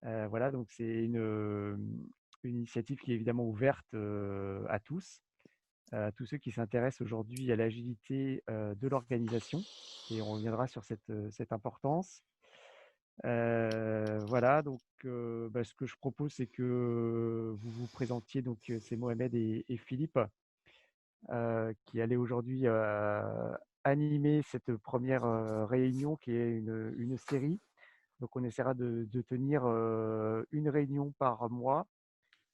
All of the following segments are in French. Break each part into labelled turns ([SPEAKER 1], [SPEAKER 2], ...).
[SPEAKER 1] Voilà, donc c'est une initiative qui est évidemment ouverte à tous ceux qui s'intéressent aujourd'hui à l'agilité de l'organisation. Et on reviendra sur cette importance. Voilà, donc ce que je propose, c'est que vous vous présentiez. Donc, c'est Mohamed et Philippe qui allaient aujourd'hui animer cette première réunion qui est une série. Donc, on essaiera de tenir une réunion par mois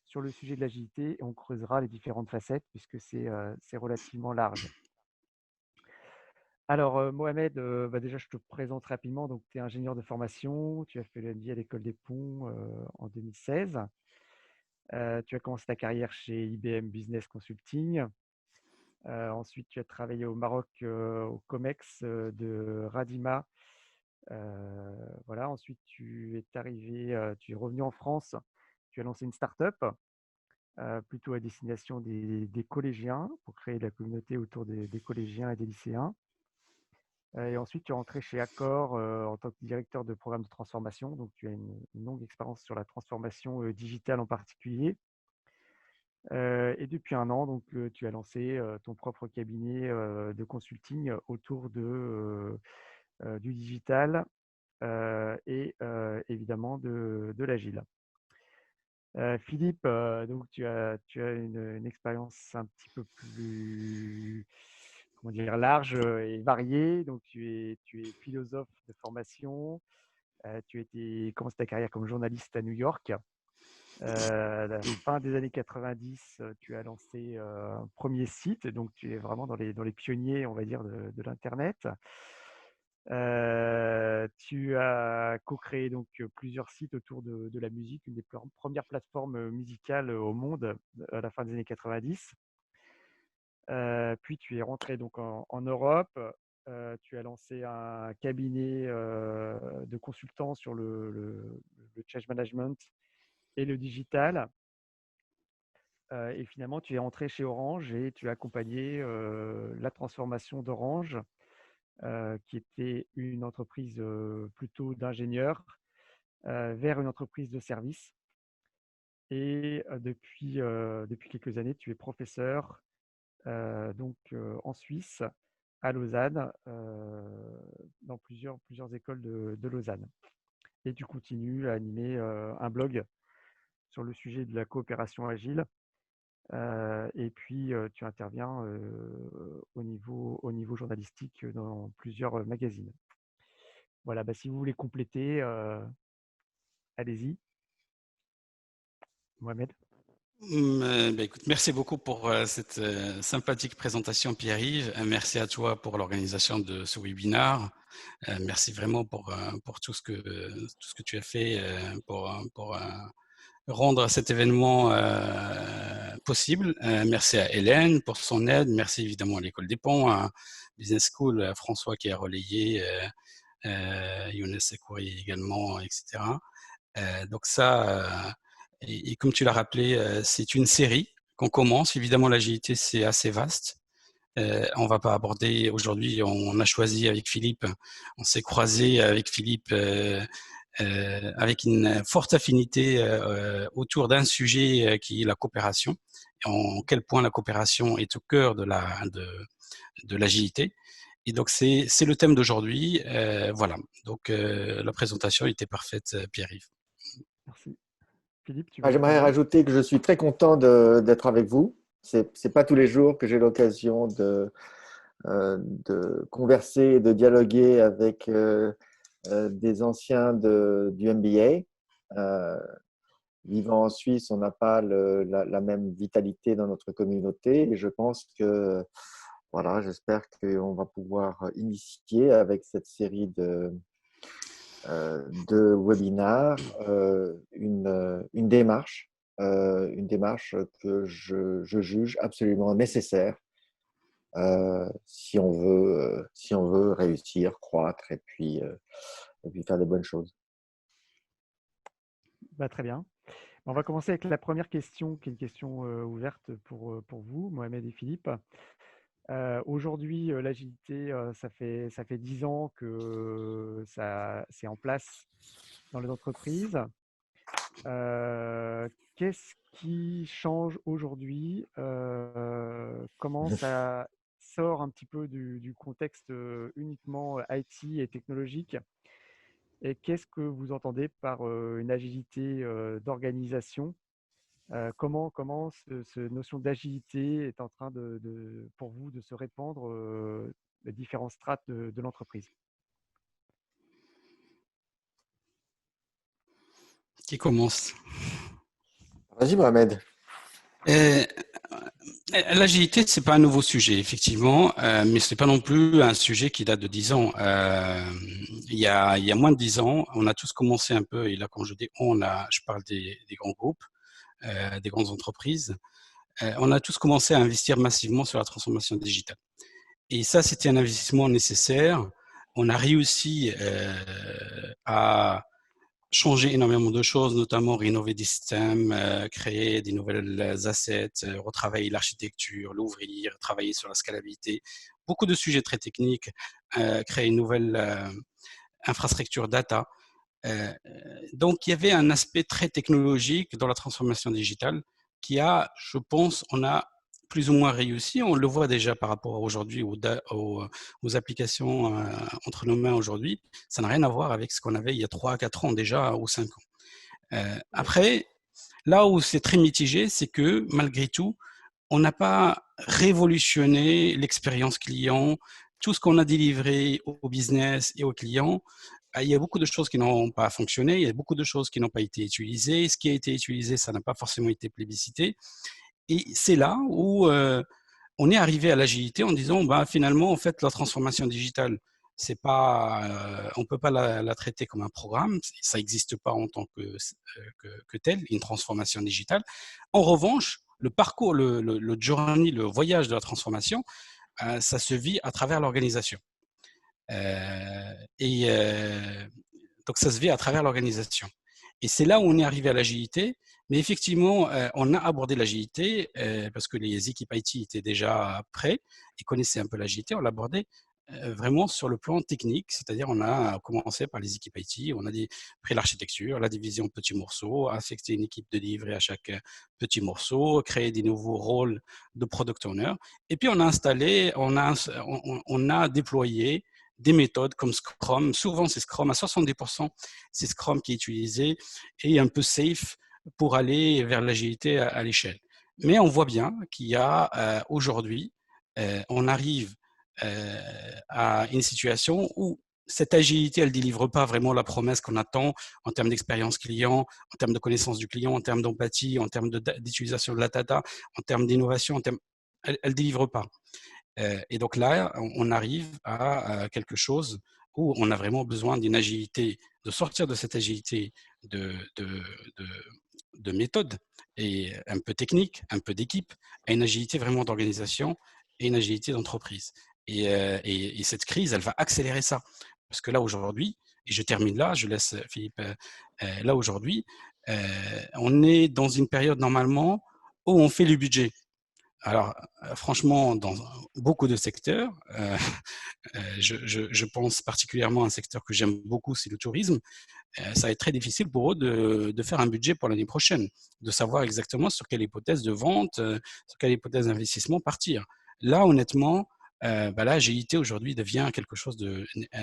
[SPEAKER 1] sur le sujet de l'agilité et on creusera les différentes facettes puisque c'est relativement large. Alors, Mohamed, déjà, je te présente rapidement. Donc, tu es ingénieur de formation, tu as fait le MBA à l'École des Ponts en 2016. Tu as commencé ta carrière chez IBM Business Consulting. Ensuite, tu as travaillé au Maroc au COMEX de Radima. Voilà. Ensuite, tu es revenu en France. Tu as lancé une start-up plutôt à destination des collégiens pour créer de la communauté autour des collégiens et des lycéens. Et ensuite, tu es rentré chez Accor en tant que directeur de programme de transformation. Donc, tu as une longue expérience sur la transformation digitale en particulier. Et depuis un an, donc, tu as lancé ton propre cabinet de consulting autour du digital et évidemment de l'agile. Philippe, donc tu as une expérience un petit peu plus, comment dire, large et variée. Donc, tu es philosophe de formation. Tu as commencé ta carrière comme journaliste à New York. À la fin des années 90, tu as lancé un premier site. Donc, tu es vraiment dans les pionniers, on va dire, de l'Internet. Tu as co-créé donc plusieurs sites autour de la musique, une des premières plateformes musicales au monde à la fin des années 90. Puis tu es rentré donc en Europe. Tu as lancé un cabinet de consultants sur le change management et le digital. Et finalement, tu es rentré chez Orange et tu as accompagné la transformation d'Orange qui était une entreprise plutôt d'ingénieurs vers une entreprise de services. Et depuis quelques années, tu es professeur en Suisse, à Lausanne, dans plusieurs écoles de Lausanne. Et tu continues à animer un blog sur le sujet de la coopération agile. Et puis, tu interviens au niveau journalistique dans plusieurs magazines. Voilà, si vous voulez compléter, allez-y, Mohamed.
[SPEAKER 2] Écoute, merci beaucoup pour cette sympathique présentation, Pierre-Yves. Merci à toi pour l'organisation de ce webinaire. Merci vraiment pour tout ce que tu as fait pour rendre cet événement possible. Merci à Hélène pour son aide. Merci évidemment à l'École des Ponts, à Business School, à François qui a relayé, Younes Sekouri également, etc. Donc ça, et comme tu l'as rappelé, c'est une série qu'on commence. Évidemment, l'agilité, c'est assez vaste. On ne va pas aborder aujourd'hui, on a choisi avec Philippe, on s'est croisé avec Philippe avec une forte affinité autour d'un sujet qui est la coopération, et en quel point la coopération est au cœur de l'agilité. Et donc, c'est le thème d'aujourd'hui. Voilà. Donc, la présentation était parfaite, Pierre-Yves.
[SPEAKER 1] Merci. Philippe, tu veux
[SPEAKER 3] J'aimerais
[SPEAKER 1] rebondir?
[SPEAKER 3] rajouter que je suis très content d'être avec vous. C'est pas tous les jours que j'ai l'occasion de converser et de dialoguer avec des anciens du MBA. Vivant en Suisse, on n'a pas la même vitalité dans notre communauté et je pense que, voilà, j'espère qu'on va pouvoir initier avec cette série de webinaires une démarche que je juge absolument nécessaire si on veut réussir, croître et puis faire des bonnes choses.
[SPEAKER 1] Très bien. On va commencer avec la première question, qui est une question ouverte pour vous, Mohamed et Philippe. Aujourd'hui, l'agilité, ça fait 10 ans que c'est en place dans les entreprises. Qu'est-ce qui change aujourd'hui? Comment ça sort un petit peu du contexte uniquement IT et technologique? Et qu'est-ce que vous entendez par une agilité d'organisation? Comment ce notion d'agilité est en train pour vous, de se répandre les différentes strates de l'entreprise?
[SPEAKER 2] Qui commence?
[SPEAKER 3] Vas-y, Mohamed.
[SPEAKER 2] Euh, L'agilité, c'est pas un nouveau sujet, effectivement, mais c'est pas non plus un sujet qui date de 10 ans. Il y a moins de 10 ans, on a tous commencé un peu, et là, quand je dis je parle des grands groupes, des grandes entreprises. On a tous commencé à investir massivement sur la transformation digitale. Et ça, c'était un investissement nécessaire. On a réussi à changer énormément de choses, notamment rénover des systèmes, créer des nouvelles assets, retravailler l'architecture, l'ouvrir, travailler sur la scalabilité, beaucoup de sujets très techniques, créer une nouvelle infrastructure data. Donc, il y avait un aspect très technologique dans la transformation digitale qui a, je pense, on a plus ou moins réussi. On le voit déjà par rapport aujourd'hui aux applications entre nos mains aujourd'hui. Ça n'a rien à voir avec ce qu'on avait il y a 3 à 4 ans déjà, ou 5 ans. Après, là où c'est très mitigé, c'est que malgré tout, on n'a pas révolutionné l'expérience client, tout ce qu'on a délivré au business et aux clients. Il y a beaucoup de choses qui n'ont pas fonctionné, il y a beaucoup de choses qui n'ont pas été utilisées. Ce qui a été utilisé, ça n'a pas forcément été plébiscité. Et c'est là où on est arrivé à l'agilité en disant, finalement, en fait, la transformation digitale, c'est pas, on peut pas la traiter comme un programme, ça n'existe pas en tant que tel, une transformation digitale. En revanche, le parcours, le journey, le voyage de la transformation, ça se vit à travers l'organisation. Et donc, ça se vit à travers l'organisation. Et c'est là où on est arrivé à l'agilité. Mais effectivement, on a abordé l'agilité parce que les équipes IT étaient déjà prêts et connaissaient un peu l'agilité. On l'a abordé vraiment sur le plan technique, c'est-à-dire on a commencé par les équipes IT, on a pris l'architecture, la division en petits morceaux, affecté une équipe de livrée à chaque petit morceau, créé des nouveaux rôles de product owner. Et puis on a installé, on a déployé des méthodes comme Scrum. Souvent, c'est Scrum, à 70%, c'est Scrum qui est utilisé et un peu safe pour aller vers l'agilité à l'échelle. Mais on voit bien qu'il y a aujourd'hui, on arrive à une situation où cette agilité, elle ne délivre pas vraiment la promesse qu'on attend en termes d'expérience client, en termes de connaissance du client, en termes d'empathie, en termes d'utilisation de la data, en termes d'innovation, elle ne délivre pas. Et donc là, on arrive à quelque chose où on a vraiment besoin d'une agilité, de sortir de cette agilité de, de, de, de méthode et un peu technique, un peu d'équipe, à une agilité vraiment d'organisation et une agilité d'entreprise. Et cette crise, elle va accélérer ça. Parce que là, aujourd'hui, et je termine là, je laisse Philippe, là, aujourd'hui, on est dans une période normalement où on fait le budget. Alors, franchement, dans beaucoup de secteurs, je pense particulièrement à un secteur que j'aime beaucoup, c'est le tourisme. Ça va être très difficile pour eux de faire un budget pour l'année prochaine, de savoir exactement sur quelle hypothèse de vente, sur quelle hypothèse d'investissement partir. Là, honnêtement, l'agilité aujourd'hui devient quelque chose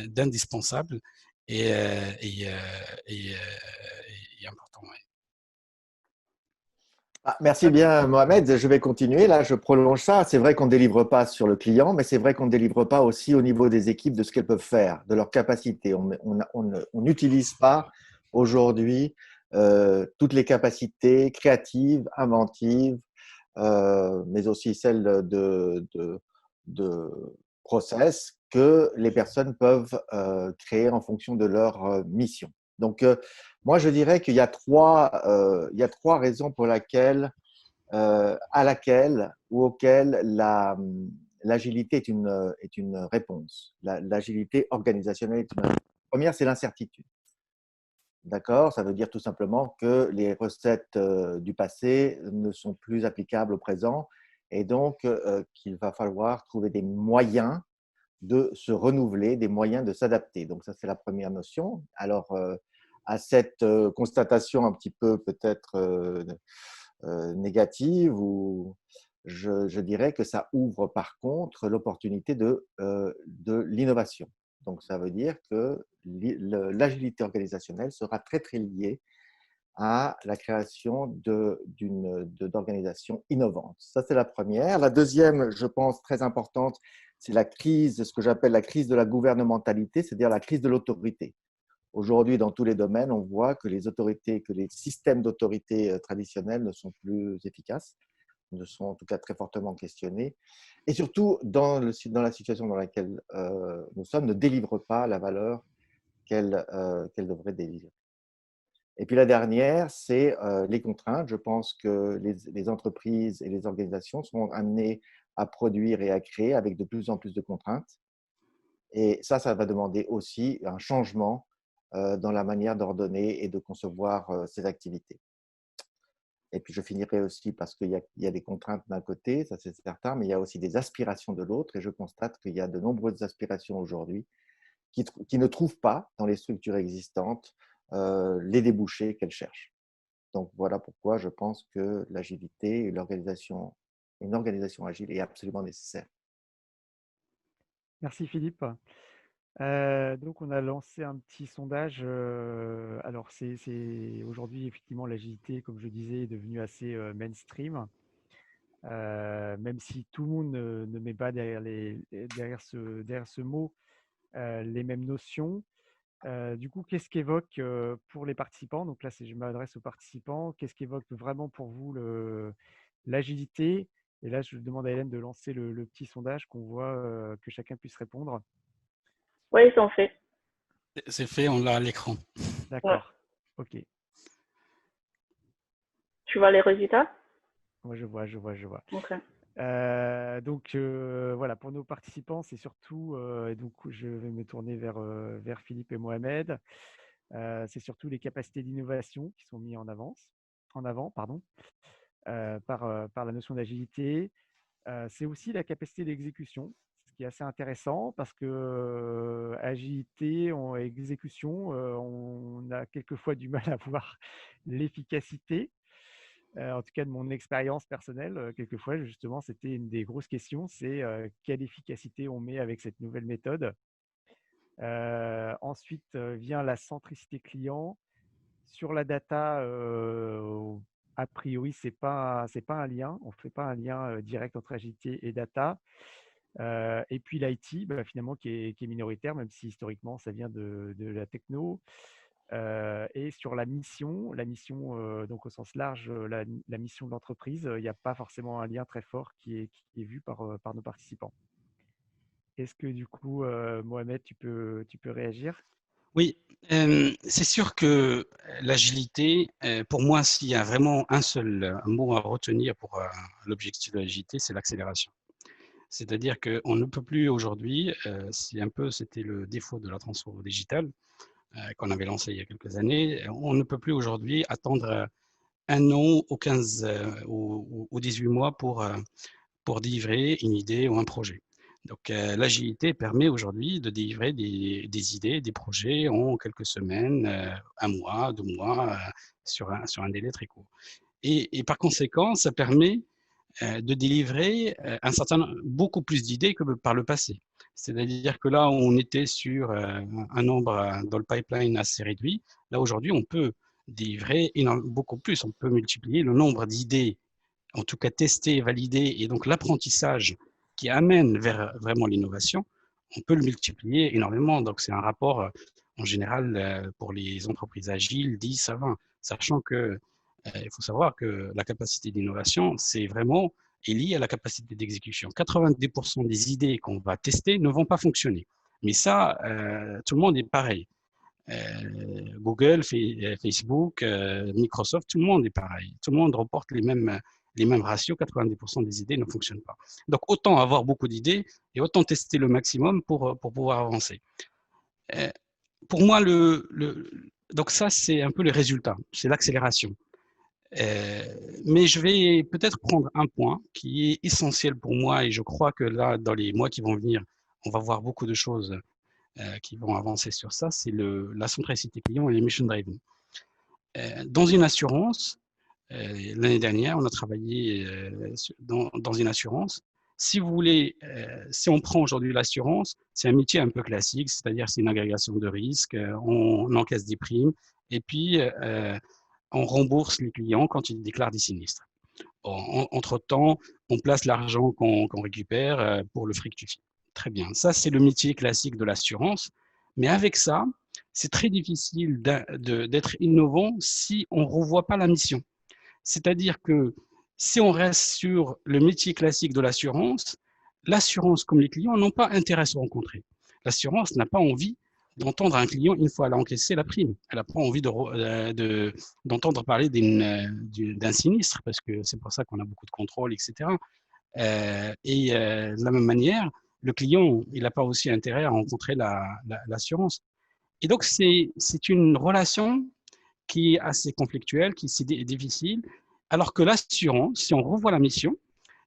[SPEAKER 2] d'indispensable et, et important. Ouais.
[SPEAKER 3] Merci bien, Mohamed. Je vais continuer. Là, je prolonge ça. C'est vrai qu'on ne délivre pas sur le client, mais c'est vrai qu'on ne délivre pas aussi au niveau des équipes de ce qu'elles peuvent faire, de leur capacité. On n'utilise pas aujourd'hui toutes les capacités créatives, inventives, mais aussi celles de process que les personnes peuvent créer en fonction de leur mission. Donc, moi, je dirais qu'il y a il y a trois raisons pour à laquelle ou auquel l'agilité est une réponse. L'agilité organisationnelle est une réponse. La première, c'est l'incertitude. D'accord? Ça veut dire tout simplement que les recettes du passé ne sont plus applicables au présent et donc qu'il va falloir trouver des moyens de se renouveler, des moyens de s'adapter. Donc ça, c'est la première notion. Alors, à cette constatation un petit peu peut-être négative, ou je dirais que ça ouvre par contre l'opportunité de l'innovation. Donc, ça veut dire que l'agilité organisationnelle sera très, très liée à la création d'organisations innovantes. Ça, c'est la première. La deuxième, je pense, très importante, c'est la crise, ce que j'appelle la crise de la gouvernementalité, c'est-à-dire la crise de l'autorité. Aujourd'hui, dans tous les domaines, on voit que les autorités, que les systèmes d'autorité traditionnels ne sont plus efficaces, ne sont en tout cas très fortement questionnés, et surtout dans la situation dans laquelle nous sommes, ne délivrent pas la valeur qu'elles devraient délivrer. Et puis la dernière, c'est les contraintes. Je pense que les entreprises et les organisations sont amenées à produire et à créer avec de plus en plus de contraintes. Et ça va demander aussi un changement dans la manière d'ordonner et de concevoir ces activités. Et puis je finirai aussi parce qu'il y a des contraintes d'un côté, ça c'est certain, mais il y a aussi des aspirations de l'autre. Et je constate qu'il y a de nombreuses aspirations aujourd'hui qui ne trouvent pas dans les structures existantes les débouchés qu'elles cherchent. Donc voilà pourquoi je pense que l'agilité et une organisation agile est absolument nécessaire.
[SPEAKER 1] Merci Philippe. Donc on a lancé un petit sondage. Alors c'est aujourd'hui effectivement l'agilité, comme je disais, est devenue assez mainstream. Même si tout le monde ne met pas derrière ce mot les mêmes notions. Du coup, qu'est-ce qu'évoque pour les participants? Donc là, je m'adresse aux participants. Qu'est-ce qu'évoque vraiment pour vous l'agilité? Et là, je demande à Hélène de lancer le petit sondage qu'on voit, que chacun puisse répondre.
[SPEAKER 4] Oui, ils sont faits.
[SPEAKER 2] C'est fait, on l'a à l'écran.
[SPEAKER 1] D'accord. Ok.
[SPEAKER 4] Tu vois les résultats?
[SPEAKER 1] Moi, je vois.
[SPEAKER 4] Ok.
[SPEAKER 1] Donc voilà, pour nos participants, c'est surtout, et donc je vais me tourner vers Philippe et Mohamed. C'est surtout les capacités d'innovation qui sont mises en avant, pardon, par la notion d'agilité. C'est aussi la capacité d'exécution, ce qui est assez intéressant parce que agilité et exécution, on a quelquefois du mal à voir l'efficacité. En tout cas, de mon expérience personnelle, quelquefois, justement, c'était une des grosses questions, c'est quelle efficacité on met avec cette nouvelle méthode. Ensuite vient la centricité client. Sur la data, a priori, c'est pas un lien. On ne fait pas un lien direct entre agilité et data. Et puis l'IT, finalement, qui est minoritaire, même si historiquement, ça vient de la techno. Et sur la mission, donc au sens large, la mission de l'entreprise, il n'y a pas forcément un lien très fort qui est vu par nos participants. Est-ce que du coup, Mohamed, tu peux réagir?
[SPEAKER 2] Oui, c'est sûr que l'agilité, pour moi, s'il y a vraiment un seul mot à retenir pour l'objectif de l'agilité, c'est l'accélération. C'est-à-dire qu'on ne peut plus aujourd'hui, c'était le défaut de la transformation digitale qu'on avait lancé il y a quelques années, on ne peut plus aujourd'hui attendre un an ou 15 ou 18 mois pour délivrer une idée ou un projet. Donc, l'agilité permet aujourd'hui de délivrer des idées, des projets en quelques semaines, un mois, 2 mois, sur un délai très court. Et par conséquent, ça permet de délivrer beaucoup plus d'idées que par le passé. C'est-à-dire que là, on était sur un nombre dans le pipeline assez réduit. Là, aujourd'hui, on peut délivrer beaucoup plus. On peut multiplier le nombre d'idées, en tout cas tester, valider, et donc l'apprentissage qui amène vers vraiment l'innovation, on peut le multiplier énormément. Donc, c'est un rapport, en général, pour les entreprises agiles, 10 à 20, sachant que il faut savoir que la capacité d'innovation, c'est vraiment est lié à la capacité d'exécution. 90% des idées qu'on va tester ne vont pas fonctionner. Mais ça, tout le monde est pareil. Google, Facebook, Microsoft, tout le monde est pareil. Tout le monde reporte les mêmes ratios. 90% des idées ne fonctionnent pas. Donc, autant avoir beaucoup d'idées et autant tester le maximum pour pouvoir avancer. Pour moi, donc ça, c'est un peu le résultat. C'est l'accélération. Mais je vais peut-être prendre un point qui est essentiel pour moi et je crois que là, dans les mois qui vont venir, on va voir beaucoup de choses qui vont avancer sur ça, c'est la centricité client et les mission driven. Dans une assurance, l'année dernière, on a travaillé dans une assurance. Si vous voulez, si on prend aujourd'hui l'assurance, c'est un métier un peu classique, c'est-à-dire c'est une agrégation de risques, on encaisse des primes et puis on rembourse les clients quand ils déclarent des sinistres. Entre-temps, on place l'argent qu'on récupère pour le fructifier. Très bien, ça c'est le métier classique de l'assurance, mais avec ça, c'est très difficile d'être innovant si on ne revoit pas la mission. C'est-à-dire que si on reste sur le métier classique de l'assurance, l'assurance comme les clients n'ont pas intérêt à se rencontrer. L'assurance n'a pas envie d'entendre un client une fois elle a encaissé la prime. Elle n'a pas envie d'entendre parler d'un sinistre, parce que c'est pour ça qu'on a beaucoup de contrôle, etc. De la même manière, le client, il n'a pas aussi intérêt à rencontrer l'assurance. Et donc, c'est une relation qui est assez conflictuelle, qui est difficile, alors que l'assurance, si on revoit la mission,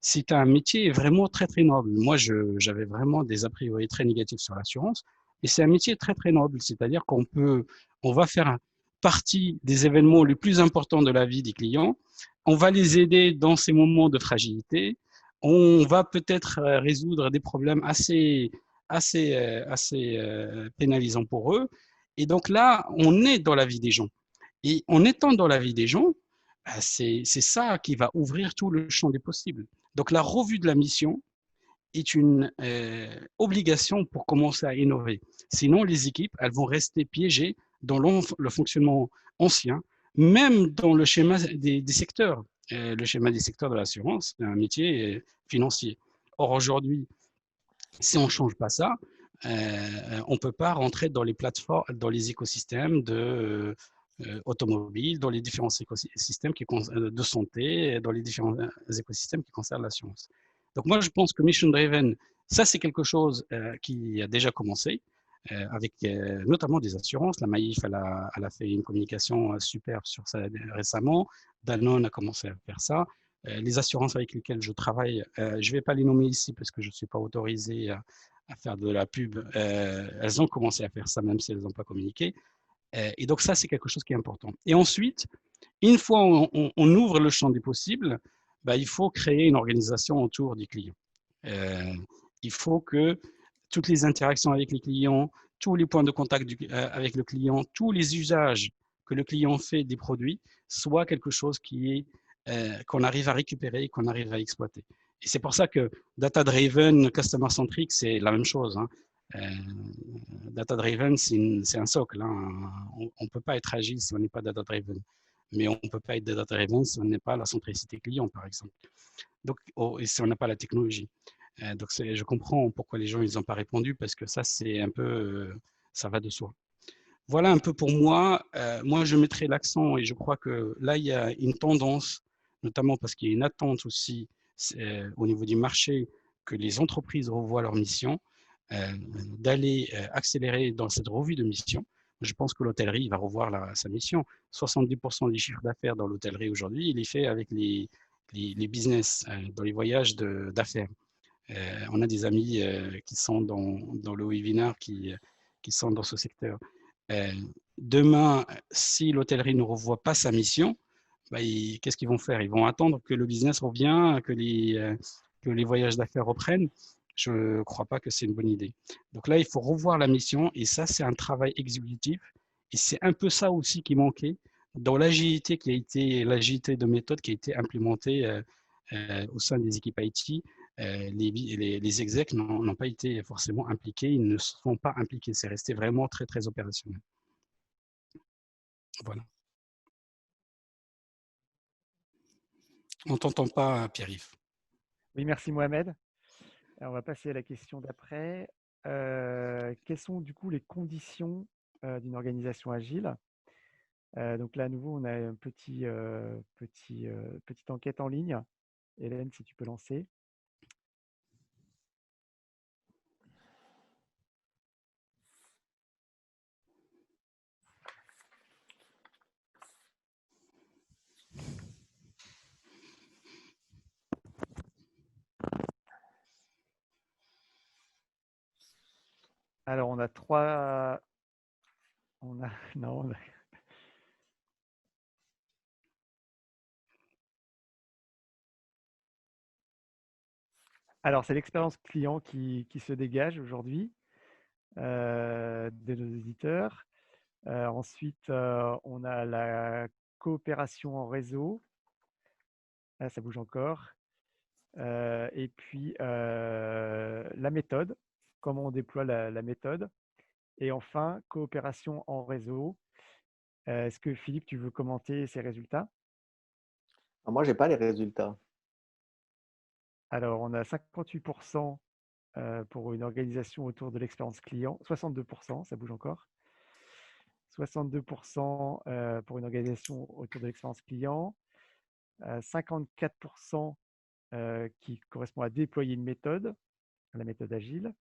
[SPEAKER 2] c'est un métier vraiment très, très noble. Moi, j'avais vraiment des a priori très négatifs sur l'assurance, et c'est un métier très, très noble, c'est-à-dire on va faire partie des événements les plus importants de la vie des clients, on va les aider dans ces moments de fragilité, on va peut-être résoudre des problèmes assez pénalisants pour eux, et donc là, on est dans la vie des gens. Et en étant dans la vie des gens, c'est ça qui va ouvrir tout le champ des possibles. Donc la revue de la mission est une obligation pour commencer à innover. Sinon, les équipes, elles vont rester piégées dans le fonctionnement ancien, même dans le schéma des secteurs. Le schéma des secteurs de l'assurance, c'est un métier financier. Or, aujourd'hui, si on ne change pas ça, on ne peut pas rentrer dans les plateformes, dans les écosystèmes automobiles, dans les différents écosystèmes de santé, dans les différents écosystèmes qui concernent l'assurance. Donc moi, je pense que Mission Driven, ça c'est quelque chose qui a déjà commencé, avec notamment des assurances. La Maïf, elle a fait une communication superbe sur ça récemment. Danone a commencé à faire ça. Les assurances avec lesquelles je travaille, je ne vais pas les nommer ici parce que je ne suis pas autorisé à faire de la pub. Elles ont commencé à faire ça, même si elles n'ont pas communiqué. Et donc ça, c'est quelque chose qui est important. Et ensuite, une fois on ouvre le champ des possibles, bah, il faut créer une organisation autour du client. Il faut que toutes les interactions avec les clients, tous les points de contact avec le client, tous les usages que le client fait des produits, soient quelque chose qu'on arrive à récupérer, qu'on arrive à exploiter. Et c'est pour ça que data-driven, customer-centric, c'est la même chose. Hein. Data-driven, c'est un socle. Hein. On ne peut pas être agile si on n'est pas data-driven. Mais on ne peut pas être data-driven si on n'est pas la centricité client, par exemple. Donc, et si on n'a pas la technologie. Donc, je comprends pourquoi les gens ils n'ont pas répondu, parce que ça, c'est un peu, ça va de soi. Voilà un peu pour moi. Moi, je mettrai l'accent, et je crois que là, il y a une tendance, notamment parce qu'il y a une attente aussi au niveau du marché, que les entreprises revoient leur mission, d'aller accélérer dans cette revue de mission. Je pense que l'hôtellerie va revoir sa mission. 70% des chiffres d'affaires dans l'hôtellerie aujourd'hui, il est fait avec les business, dans les voyages d'affaires. On a des amis qui sont dans le webinaire qui sont dans ce secteur. Demain, si l'hôtellerie ne revoit pas sa mission, bah, qu'est-ce qu'ils vont faire? Ils vont attendre que le business revienne, que les voyages d'affaires reprennent. Je ne crois pas que c'est une bonne idée. Donc là, il faut revoir la mission, et ça, c'est un travail exécutif. Et c'est un peu ça aussi qui manquait dans l'agilité l'agilité de méthode qui a été implémentée au sein des équipes IT. Les execs n'ont pas été forcément impliqués, ils ne se sont pas impliqués, c'est resté vraiment très, très opérationnel. Voilà. On ne t'entend pas, Pierre-Yves.
[SPEAKER 1] Oui, merci Mohamed. Alors, on va passer à la question d'après. Quelles sont du coup les conditions d'une organisation agile? Donc là, à nouveau, on a une petite enquête en ligne. Hélène, si tu peux lancer. Alors, on a trois. On a, non, on a- Alors, c'est l'expérience client qui se dégage aujourd'hui de nos éditeurs. Ensuite, on a la coopération en réseau. Ah, ça bouge encore. Et puis, la méthode, comment on déploie la méthode. Et enfin, coopération en réseau. Est-ce que Philippe, tu veux commenter ces résultats?
[SPEAKER 3] Moi, je n'ai pas les résultats.
[SPEAKER 1] Alors, on a 58% pour une organisation autour de l'expérience client, 62%, ça bouge encore. 62% pour une organisation autour de l'expérience client, 54% qui correspond à déployer une méthode, la méthode agile,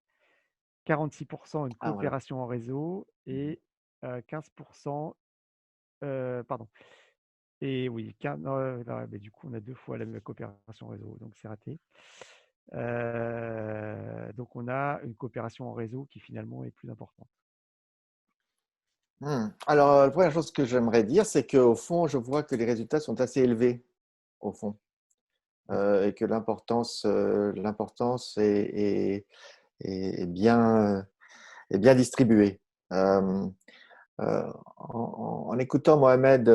[SPEAKER 1] 46% une
[SPEAKER 3] Ah, voilà.
[SPEAKER 1] coopération en réseau et 15%, pardon, et oui, non, mais du coup, on a 2 fois la coopération en réseau, donc c'est raté. Donc, on a une coopération en réseau qui finalement est plus importante.
[SPEAKER 3] Alors, la première chose que j'aimerais dire, c'est qu'au fond, je vois que les résultats sont assez élevés, au fond, et que l'importance est est bien distribuée. En écoutant Mohamed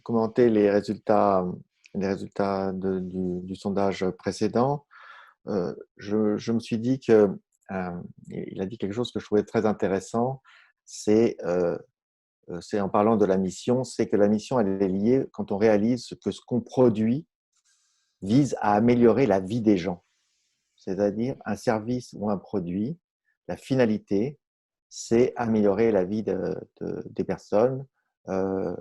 [SPEAKER 3] commenter les résultats du sondage précédent, je me suis dit que il a dit quelque chose que je trouvais très intéressant, c'est en parlant de la mission, c'est que la mission, elle est liée quand on réalise que ce qu'on produit vise à améliorer la vie des gens. C'est-à-dire un service ou un produit, la finalité, c'est améliorer la vie des personnes,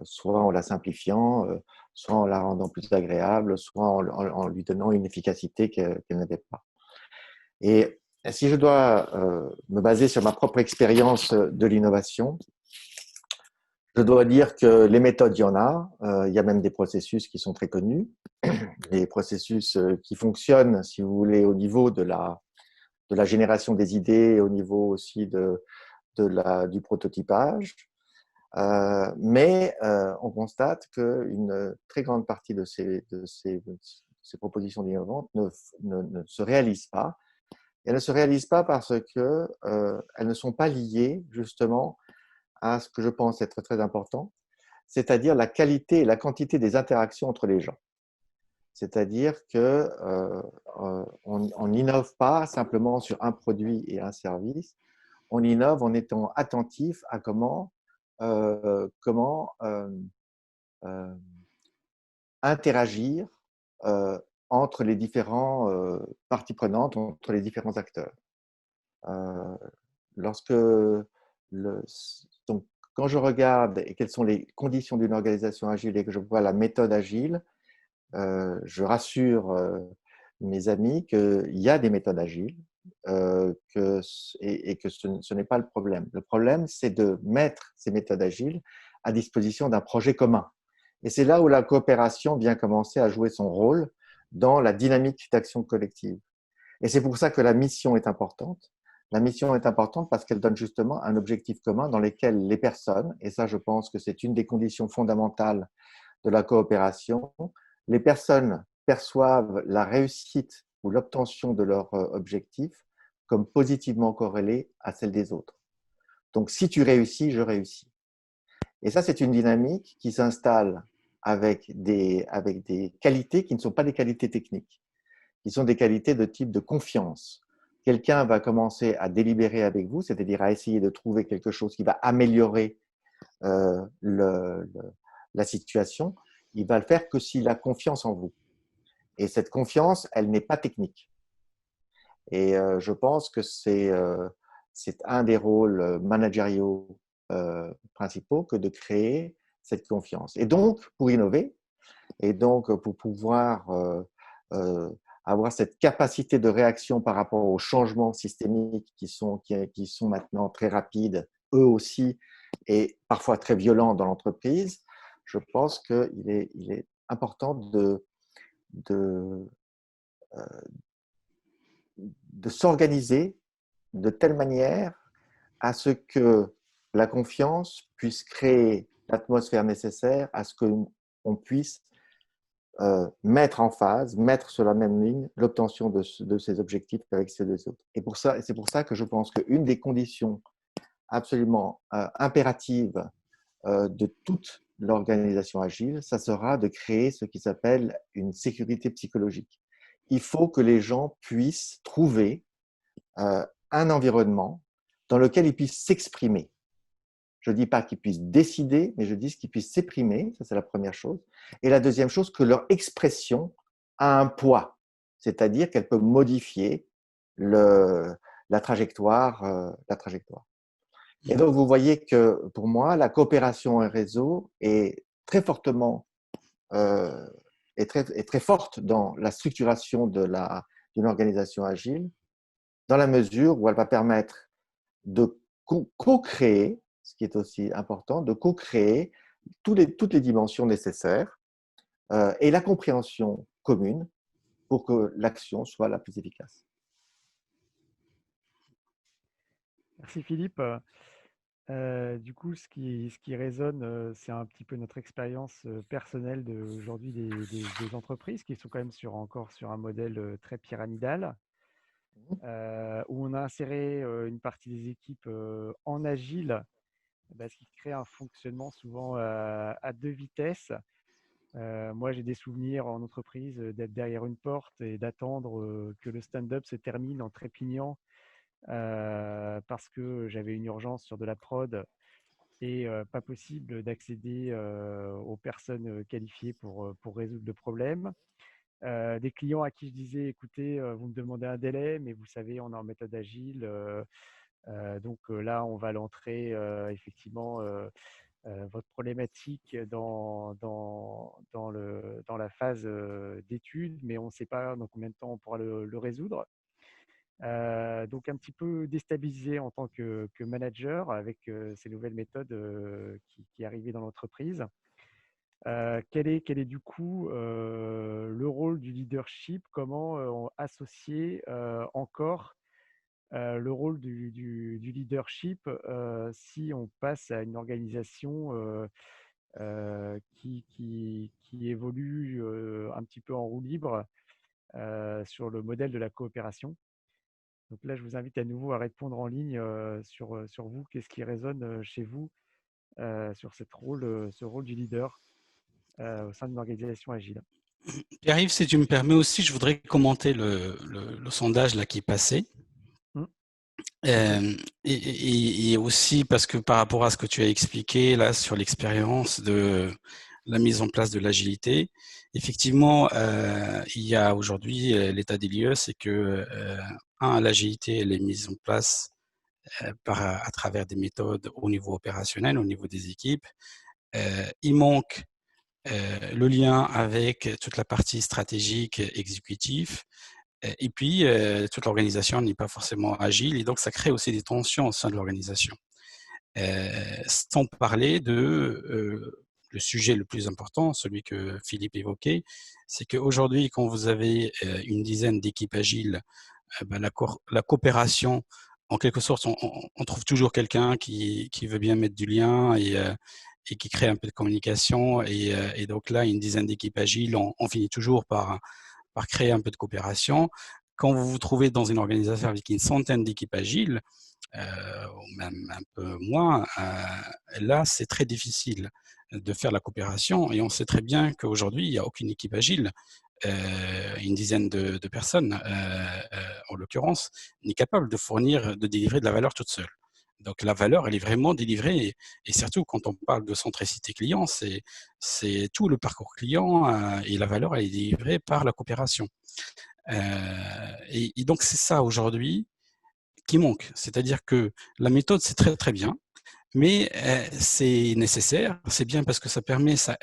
[SPEAKER 3] soit en la simplifiant, soit en la rendant plus agréable, soit en lui donnant une efficacité qu'elle n'avait pas. Et si je dois me baser sur ma propre expérience de l'innovation, je dois dire que les méthodes, il y en a. Il y a même des processus qui sont très connus, des processus qui fonctionnent, si vous voulez, au niveau de la génération des idées, au niveau aussi du prototypage. Mais on constate qu'une très grande partie de ces propositions innovantes ne se réalisent pas. Et elles ne se réalisent pas parce qu'elles ne sont pas liées justement à ce que je pense être très important, c'est-à-dire la qualité et la quantité des interactions entre les gens. C'est-à-dire que on n'innove pas simplement sur un produit et un service, on innove en étant attentif à comment euh, interagir euh, entre les différents parties prenantes, entre les différents acteurs. Euh, lorsque le, donc, quand je regarde et quelles sont les conditions d'une organisation agile et que je vois la méthode agile, je rassure mes amis qu'il y a des méthodes agiles et que ce n'est pas le problème. Le problème, c'est de mettre ces méthodes agiles à disposition d'un projet commun. Et c'est là où la coopération vient commencer à jouer son rôle dans la dynamique d'action collective. Et c'est pour ça que la mission est importante. La mission est importante parce qu'elle donne justement un objectif commun dans lequel les personnes, et ça je pense que c'est une des conditions fondamentales de la coopération, les personnes perçoivent la réussite ou l'obtention de leur objectif comme positivement corrélée à celle des autres. Donc, si tu réussis, je réussis. Et ça, c'est une dynamique qui s'installe avec des qualités qui ne sont pas des qualités techniques, qui sont des qualités de type de confiance. Quelqu'un va commencer à délibérer avec vous, c'est-à-dire à essayer de trouver quelque chose qui va améliorer la situation. Il va le faire que s'il a confiance en vous. Et cette confiance, elle n'est pas technique. Et je pense que c'est un des rôles managériaux principaux que de créer cette confiance. Et donc, pour innover, et donc pour pouvoir avoir cette capacité de réaction par rapport aux changements systémiques qui sont maintenant très rapides, eux aussi, et parfois très violents dans l'entreprise, je pense qu'il est important de, de s'organiser de telle manière à ce que la confiance puisse créer l'atmosphère nécessaire à ce qu'on puisse mettre en phase, mettre sur la même ligne l'obtention de ces objectifs avec ceux des autres. Et c'est pour ça que je pense qu'une des conditions absolument impératives de toute l'organisation agile, ça sera de créer ce qui s'appelle une sécurité psychologique. Il faut que les gens puissent trouver un environnement dans lequel ils puissent s'exprimer. Je ne dis pas qu'ils puissent décider, mais je dis qu'ils puissent s'exprimer, ça c'est la première chose. Et la deuxième chose, que leur expression a un poids, c'est-à-dire qu'elle peut modifier la trajectoire. Et donc, vous voyez que pour moi, la coopération en réseau est très fortement est très forte dans la structuration d'une organisation agile, dans la mesure où elle va permettre de co-créer, ce qui est aussi important, de co-créer toutes les dimensions nécessaires et la compréhension commune pour que l'action soit la plus efficace.
[SPEAKER 1] Merci Philippe. Du coup, ce qui résonne, c'est un petit peu notre expérience personnelle d'aujourd'hui des entreprises qui sont quand même encore sur un modèle très pyramidal, où on a inséré une partie des équipes en agile, ce qui crée un fonctionnement souvent à deux vitesses. Moi, j'ai des souvenirs en entreprise d'être derrière une porte et d'attendre que le stand-up se termine en trépignant parce que j'avais une urgence sur de la prod et pas possible d'accéder aux personnes qualifiées pour résoudre le problème. Des clients à qui je disais, écoutez, vous me demandez un délai, mais vous savez, on est en méthode agile. Donc là, on va l'entrer effectivement votre problématique dans la phase d'étude, mais on ne sait pas dans combien de temps on pourra le résoudre. Donc un petit peu déstabilisé en tant que manager avec ces nouvelles méthodes qui arrivaient dans l'entreprise. Quel est du coup le rôle du leadership? Comment associer encore le rôle du leadership si on passe à une organisation qui évolue un petit peu en roue libre sur le modèle de la coopération? Donc là, je vous invite à nouveau à répondre en ligne sur vous. Qu'est-ce qui résonne chez vous sur ce rôle du leader au sein d'une organisation agile?
[SPEAKER 2] Pierre-Yves, si tu me permets aussi, je voudrais commenter le sondage là qui est passé. Et aussi parce que par rapport à ce que tu as expliqué là sur l'expérience de la mise en place de l'agilité, effectivement, il y a aujourd'hui l'état des lieux, c'est que l'agilité elle est mise en place à travers des méthodes au niveau opérationnel, au niveau des équipes. Il manque le lien avec toute la partie stratégique, exécutive. Et puis, toute l'organisation n'est pas forcément agile et donc ça crée aussi des tensions au sein de l'organisation. Sans parler de le sujet le plus important, celui que Philippe évoquait, c'est qu'aujourd'hui, quand vous avez une dizaine d'équipes agiles, la coopération, en quelque sorte, on trouve toujours quelqu'un qui veut bien mettre du lien et qui crée un peu de communication. Et donc là, une dizaine d'équipes agiles, on finit toujours par créer un peu de coopération. Quand vous vous trouvez dans une organisation avec une centaine d'équipes agiles, ou même un peu moins, là, c'est très difficile de faire la coopération. Et on sait très bien qu'aujourd'hui, il n'y a aucune équipe agile. Une dizaine de personnes, en l'occurrence, n'est capable de délivrer de la valeur toute seule. Donc la valeur, elle est vraiment délivrée, et surtout quand on parle de centricité client, c'est tout le parcours client et la valeur, elle est délivrée par la coopération. Et donc c'est ça aujourd'hui qui manque, c'est-à-dire que la méthode c'est très très bien, mais c'est nécessaire, c'est bien parce que ça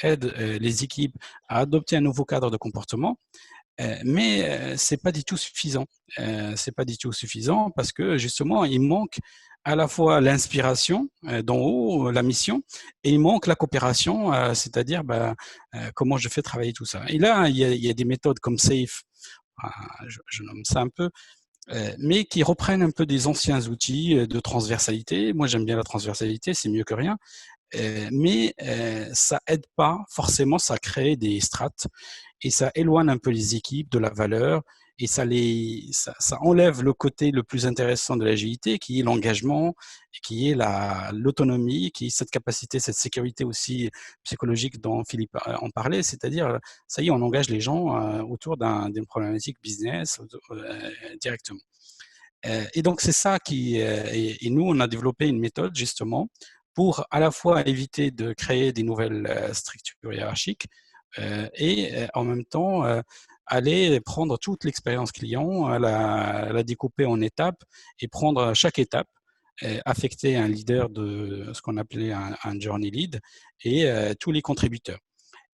[SPEAKER 2] aide les équipes à adopter un nouveau cadre de comportement. Mais c'est pas du tout suffisant. C'est pas du tout suffisant parce que justement, il manque à la fois l'inspiration d'en haut, la mission, et il manque la coopération, c'est-à-dire comment je fais travailler tout ça. Et là, il y a des méthodes comme SAFe, je nomme ça un peu, mais qui reprennent un peu des anciens outils de transversalité. Moi, j'aime bien la transversalité, c'est mieux que rien. Mais ça aide pas forcément, ça crée des strates et ça éloigne un peu les équipes de la valeur et ça enlève le côté le plus intéressant de l'agilité qui est l'engagement, qui est l'autonomie, qui est cette capacité, cette sécurité aussi psychologique dont Philippe en parlait, c'est-à-dire ça y est, on engage les gens autour d'une problématique business directement. Et donc, c'est ça et nous, on a développé une méthode justement pour à la fois éviter de créer des nouvelles structures hiérarchiques et en même temps aller prendre toute l'expérience client, la découper en étapes et prendre chaque étape, affecter un leader de ce qu'on appelait un journey lead et tous les contributeurs.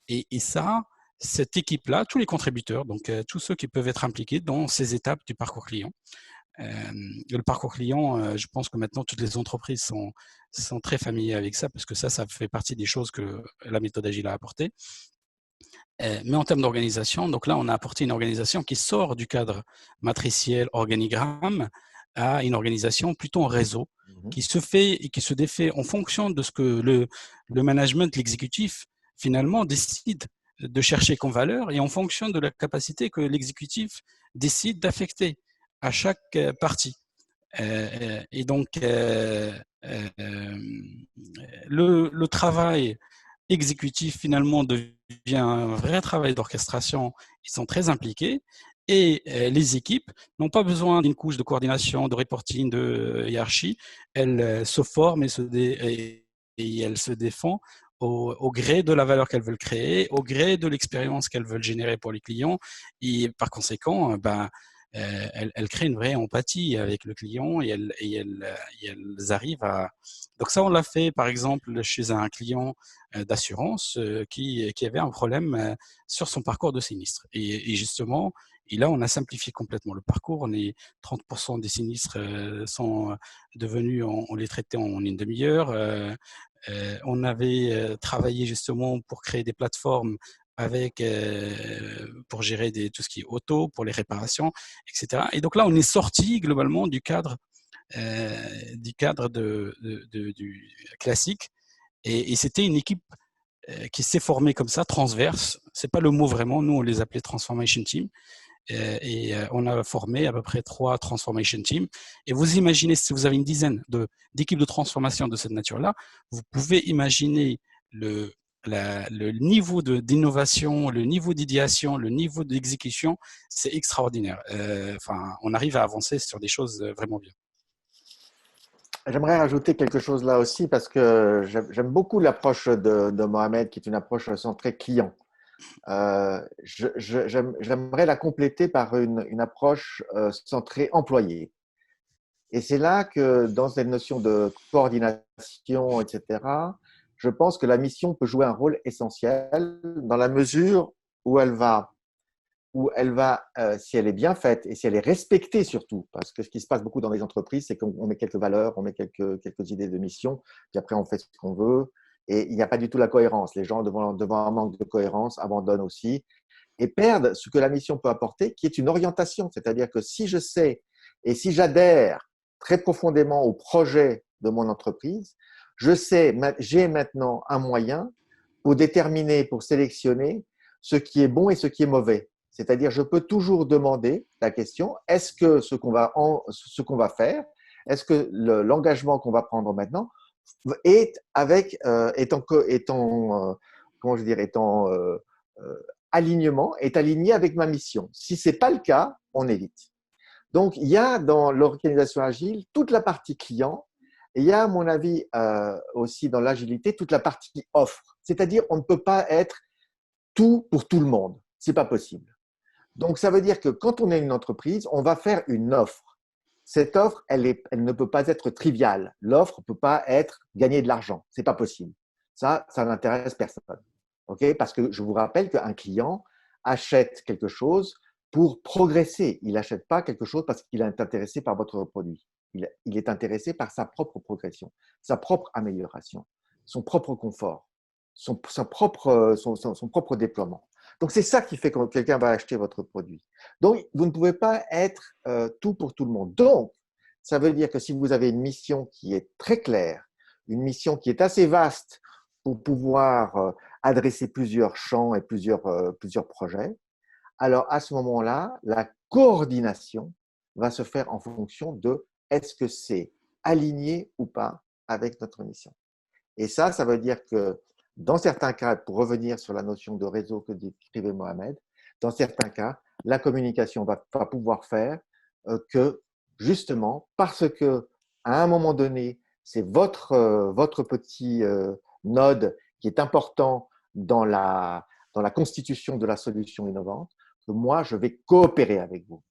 [SPEAKER 2] Et ça, cette équipe-là, tous les contributeurs, donc tous ceux qui peuvent être impliqués dans ces étapes du parcours client, le parcours client, je pense que maintenant toutes les entreprises sont très familières avec ça parce que ça fait partie des choses que la méthode Agile a apporté. Mais en termes d'organisation, donc là, on a apporté une organisation qui sort du cadre matriciel, organigramme, à une organisation plutôt en réseau, qui se fait et qui se défait en fonction de ce que le management, l'exécutif, finalement, décide de chercher comme valeur et en fonction de la capacité que l'exécutif décide d'affecter à chaque partie. Et donc, le travail exécutif finalement devient un vrai travail d'orchestration. Ils sont très impliqués et les équipes n'ont pas besoin d'une couche de coordination, de reporting, de hiérarchie. Elles se forment et elles se défendent au gré de la valeur qu'elles veulent créer, au gré de l'expérience qu'elles veulent générer pour les clients. Et par conséquent, elles créent une vraie empathie avec le client et elles arrivent à… Donc ça, on l'a fait par exemple chez un client d'assurance qui avait un problème sur son parcours de sinistre. Et justement, et là, on a simplifié complètement le parcours. 30% des sinistres sont devenus, on les traitait en une demi-heure. On avait travaillé justement pour créer des plateformes pour gérer tout ce qui est auto, pour les réparations, etc. Et donc là, on est sorti globalement du cadre du classique. Et c'était une équipe qui s'est formée comme ça, transverse. C'est pas le mot vraiment. Nous, on les appelait Transformation Team. Et on a formé à peu près 3 Transformation Teams. Et vous imaginez, si vous avez une dizaine d'équipes de transformation de cette nature-là, vous pouvez imaginer le niveau d'innovation, le niveau d'idéation, le niveau d'exécution, c'est extraordinaire. On arrive à avancer sur des choses vraiment bien.
[SPEAKER 3] J'aimerais rajouter quelque chose là aussi parce que j'aime beaucoup l'approche de Mohamed qui est une approche centrée client. J'aimerais la compléter par une approche centrée employé. Et c'est là que dans cette notion de coordination, etc., je pense que la mission peut jouer un rôle essentiel dans la mesure où elle va, si elle est bien faite et si elle est respectée surtout, parce que ce qui se passe beaucoup dans les entreprises, c'est qu'on met quelques valeurs, on met quelques idées de mission, puis après on fait ce qu'on veut, et il n'y a pas du tout la cohérence. Les gens, devant un manque de cohérence, abandonnent aussi et perdent ce que la mission peut apporter, qui est une orientation. C'est-à-dire que si je sais et si j'adhère très profondément au projet de mon entreprise, je sais, j'ai maintenant un moyen pour déterminer, pour sélectionner ce qui est bon et ce qui est mauvais. C'est-à-dire, je peux toujours demander la question, est-ce que ce qu'on va faire, est-ce que l'engagement qu'on va prendre maintenant est alignement, est aligné avec ma mission. Si ce n'est pas le cas, on évite. Donc, il y a dans l'organisation agile toute la partie client et il y a, à mon avis, aussi dans l'agilité, toute la partie offre. C'est-à-dire, on ne peut pas être tout pour tout le monde. Ce n'est pas possible. Donc, ça veut dire que quand on est une entreprise, on va faire une offre. Cette offre, elle ne peut pas être triviale. L'offre ne peut pas être gagner de l'argent. Ce n'est pas possible. Ça n'intéresse personne. Okay, parce que je vous rappelle qu'un client achète quelque chose pour progresser. Il n'achète pas quelque chose parce qu'il est intéressé par votre produit. Il est intéressé par sa propre progression, sa propre amélioration, son propre confort, son propre déploiement. Donc, c'est ça qui fait que quelqu'un va acheter votre produit. Donc, vous ne pouvez pas être tout pour tout le monde. Donc, ça veut dire que si vous avez une mission qui est très claire, une mission qui est assez vaste pour pouvoir adresser plusieurs champs et plusieurs projets, alors à ce moment-là, la coordination va se faire en fonction de est-ce que c'est aligné ou pas avec notre mission. Et ça veut dire que dans certains cas, pour revenir sur la notion de réseau que décrivait Mohamed, dans certains cas, la communication va pouvoir faire que justement, parce que à un moment donné, c'est votre petit node qui est important dans la constitution de la solution innovante, que moi, je vais coopérer avec vous.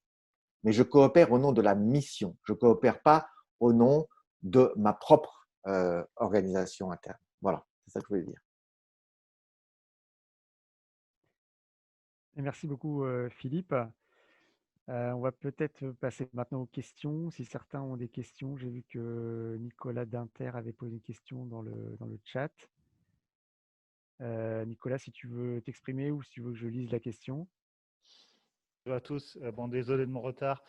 [SPEAKER 3] Mais je coopère au nom de la mission. Je ne coopère pas au nom de ma propre organisation interne. Voilà, c'est ça que je voulais dire.
[SPEAKER 1] Et merci beaucoup, Philippe. On va peut-être passer maintenant aux questions. Si certains ont des questions, j'ai vu que Nicolas Dinter avait posé une question dans le chat. Nicolas, si tu veux t'exprimer ou si tu veux que je lise la question.
[SPEAKER 5] Bonjour à tous. Bon, désolé de mon retard.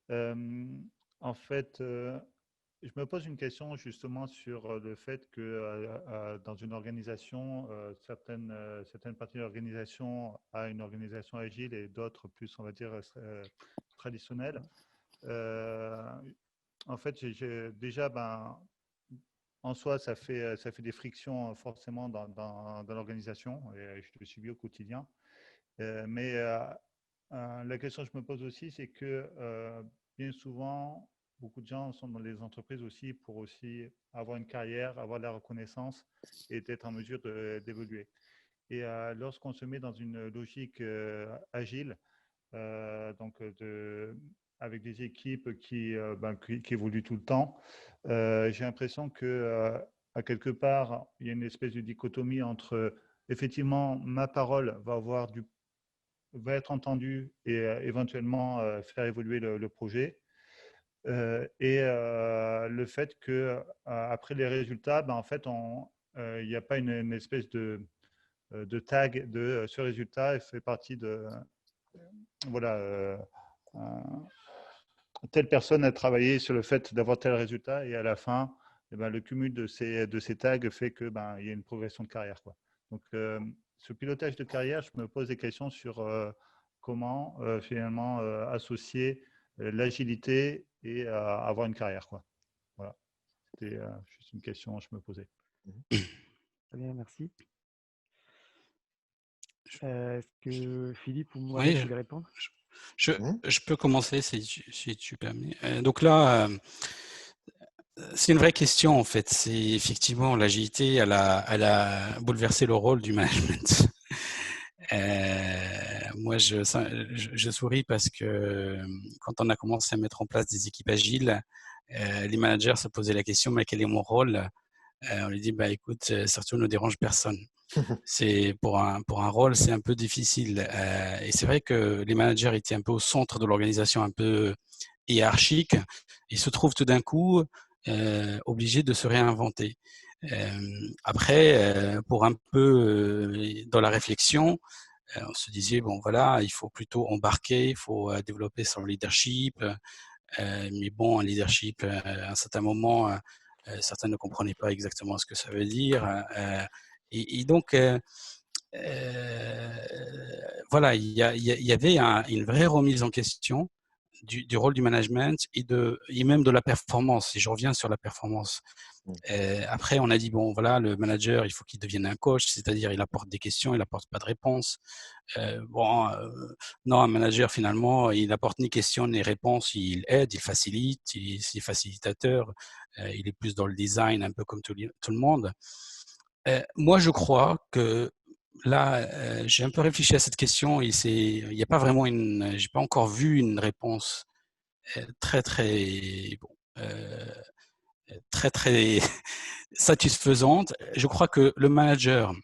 [SPEAKER 5] En fait, je me pose une question justement sur le fait que dans une organisation, certaines parties de l'organisation a une organisation agile et d'autres plus, on va dire, traditionnelle. En fait, déjà, en soi, ça fait des frictions forcément dans l'organisation et je le subis au quotidien. Mais la question que je me pose aussi, c'est que bien souvent, beaucoup de gens sont dans les entreprises aussi pour aussi avoir une carrière, avoir de la reconnaissance et être en mesure d'évoluer. Et lorsqu'on se met dans une logique agile, donc avec des équipes qui évoluent tout le temps, j'ai l'impression que à quelque part, il y a une espèce de dichotomie entre effectivement ma parole va être entendue et éventuellement faire évoluer le projet. Et le fait que après les résultats, en fait, il n'y a pas une espèce de tag de ce résultat fait partie de voilà. Telle personne a travaillé sur le fait d'avoir tel résultat et à la fin, le cumul de ces tags fait que il y a une progression de carrière, quoi. Donc, ce pilotage de carrière, je me pose des questions sur comment finalement associer l'agilité et avoir une carrière, quoi. Voilà, c'était juste une question que je me posais.
[SPEAKER 1] Très bien, merci. Est-ce que Philippe ou moi,
[SPEAKER 2] Oui,
[SPEAKER 1] vous voulez répondre?
[SPEAKER 2] je peux commencer si tu permets. Donc là, c'est une vraie question en fait. C'est effectivement l'agilité, elle a bouleversé le rôle du management. Moi, je souris parce que quand on a commencé à mettre en place des équipes agiles, les managers se posaient la question, mais quel est mon rôle? On lui dit, écoute, surtout ne dérange personne. C'est pour un rôle, c'est un peu difficile. Et c'est vrai que les managers étaient un peu au centre de l'organisation, un peu hiérarchique. Ils se trouvent tout d'un coup obligés de se réinventer. Après, pour un peu dans la réflexion, on se disait, bon voilà, il faut plutôt embarquer, il faut développer son leadership. Mais bon, un leadership, à un certain moment, certains ne comprenaient pas exactement ce que ça veut dire. Et donc, voilà, il y avait une vraie remise en question du rôle du management et même de la performance. Et je reviens sur la performance. Après, on a dit, bon, voilà, le manager, il faut qu'il devienne un coach, c'est-à-dire il apporte des questions, il n'apporte pas de réponses. Non, un manager, finalement, il n'apporte ni questions ni réponses, il aide, il facilite, il est facilitateur, il est plus dans le design, un peu comme tout le monde. Moi, je crois que là, j'ai un peu réfléchi à cette question et il n'y a pas vraiment j'ai pas encore vu une réponse très satisfaisante. Je crois que le manager,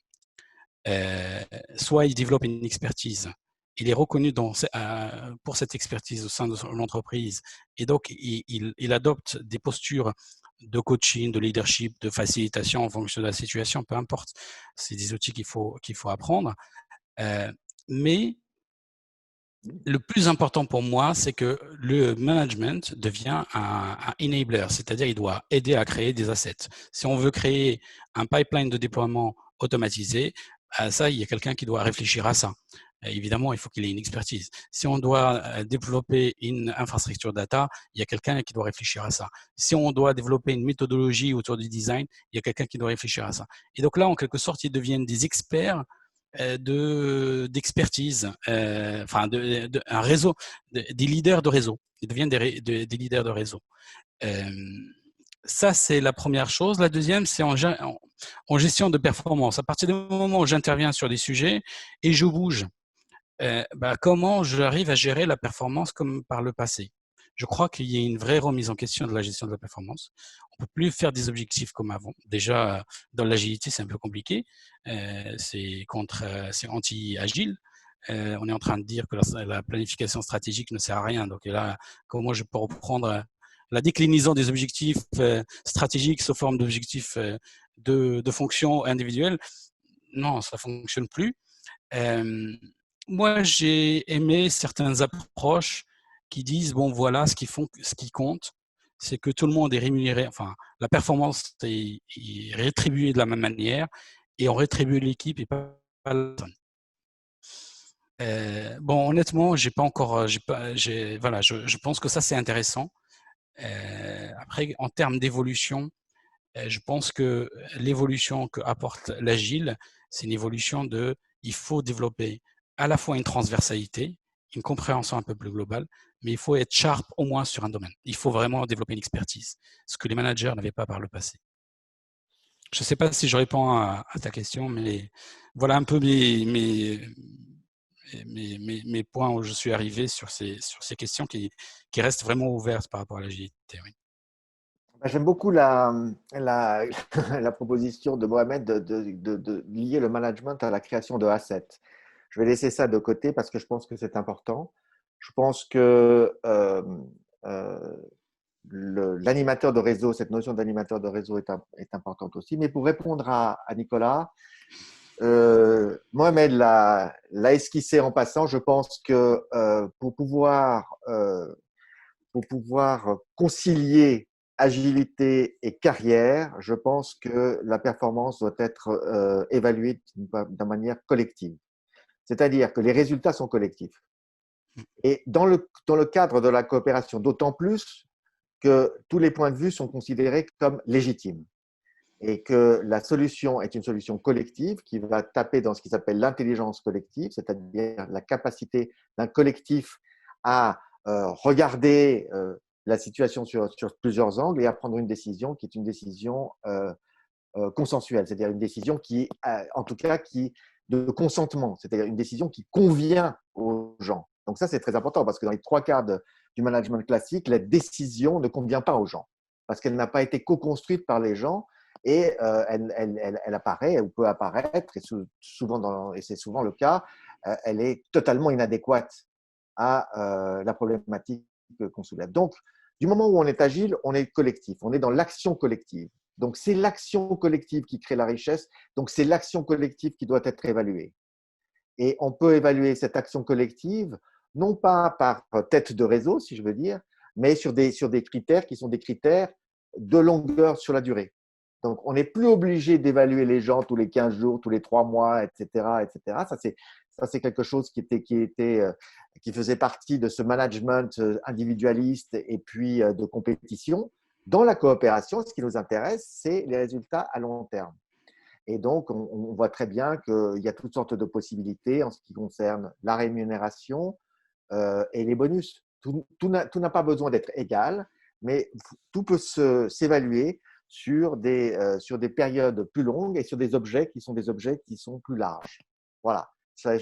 [SPEAKER 2] soit il développe une expertise, il est reconnu pour cette expertise au sein de l'entreprise et donc il adopte des postures de coaching, de leadership, de facilitation en fonction de la situation, peu importe. C'est des outils qu'il faut apprendre. Mais le plus important pour moi, c'est que le management devient un enabler, c'est-à-dire il doit aider à créer des assets. Si on veut créer un pipeline de déploiement automatisé, ça, il y a quelqu'un qui doit réfléchir à ça. Évidemment, il faut qu'il ait une expertise. Si on doit développer une infrastructure data, il y a quelqu'un qui doit réfléchir à ça. Si on doit développer une méthodologie autour du design, il y a quelqu'un qui doit réfléchir à ça. Et donc là, en quelque sorte, ils deviennent des experts d'expertise, enfin un réseau, des leaders de réseau. Ils deviennent des leaders de réseau. Ça, c'est la première chose. La deuxième, c'est en gestion de performance. À partir du moment où j'interviens sur des sujets et je bouge, comment j'arrive à gérer la performance comme par le passé? Je crois qu'il y a une vraie remise en question de la gestion de la performance. On ne peut plus faire des objectifs comme avant. Déjà, dans l'agilité, c'est un peu compliqué. C'est anti-agile. On est en train de dire que la planification stratégique ne sert à rien. Donc là, comment je peux reprendre la déclinaison des objectifs stratégiques sous forme d'objectifs de fonctions individuelles? Non, ça ne fonctionne plus. Moi, j'ai aimé certaines approches qui disent, bon, voilà, ce qui compte, c'est que tout le monde est rémunéré, enfin, la performance est rétribuée de la même manière et on rétribue l'équipe et pas la personne. Bon, honnêtement, j'ai pas encore, voilà, je pense que ça, c'est intéressant. Après, en termes d'évolution, je pense que l'évolution que apporte l'agile, c'est une évolution il faut développer à la fois une transversalité, une compréhension un peu plus globale, mais il faut être sharp au moins sur un domaine. Il faut vraiment développer une expertise, ce que les managers n'avaient pas par le passé. Je ne sais pas si je réponds à ta question, mais voilà un peu mes points où je suis arrivé sur ces questions qui restent vraiment ouvertes par rapport à l'agilité. Oui.
[SPEAKER 3] J'aime beaucoup la proposition de Mohamed de lier le management à la création de assets. Je vais laisser ça de côté parce que je pense que c'est important. Je pense que l'animateur de réseau, cette notion d'animateur de réseau est importante aussi. Mais pour répondre à Nicolas, Mohamed l'a esquissé en passant. Je pense que pour pouvoir concilier agilité et carrière, je pense que la performance doit être évaluée d'une manière collective. C'est-à-dire que les résultats sont collectifs. Et dans le cadre de la coopération, d'autant plus que tous les points de vue sont considérés comme légitimes et que la solution est une solution collective qui va taper dans ce qui s'appelle l'intelligence collective, c'est-à-dire la capacité d'un collectif à regarder la situation sur plusieurs angles et à prendre une décision qui est une décision consensuelle, c'est-à-dire une décision qui, en tout cas, de consentement, c'est-à-dire une décision qui convient aux gens. Donc ça, c'est très important parce que dans les trois quarts du management classique, la décision ne convient pas aux gens parce qu'elle n'a pas été co-construite par les gens et elle apparaît ou peut apparaître, et c'est souvent le cas, elle est totalement inadéquate à la problématique qu'on soulève. Donc, du moment où on est agile, on est collectif, on est dans l'action collective. Donc, c'est l'action collective qui crée la richesse, donc c'est l'action collective qui doit être évaluée. Et on peut évaluer cette action collective, non pas par tête de réseau, si je veux dire, mais sur des critères qui sont des critères de longueur sur la durée. Donc, on n'est plus obligé d'évaluer les gens tous les 15 jours, tous les 3 mois, etc. etc. Ça, c'est quelque chose qui faisait partie de ce management individualiste et puis de compétition. Dans la coopération, ce qui nous intéresse, c'est les résultats à long terme. Et donc, on voit très bien qu'il y a toutes sortes de possibilités en ce qui concerne la rémunération et les bonus. Tout n'a pas besoin d'être égal, mais tout peut s'évaluer sur des périodes plus longues et sur des objets qui sont plus larges. Voilà.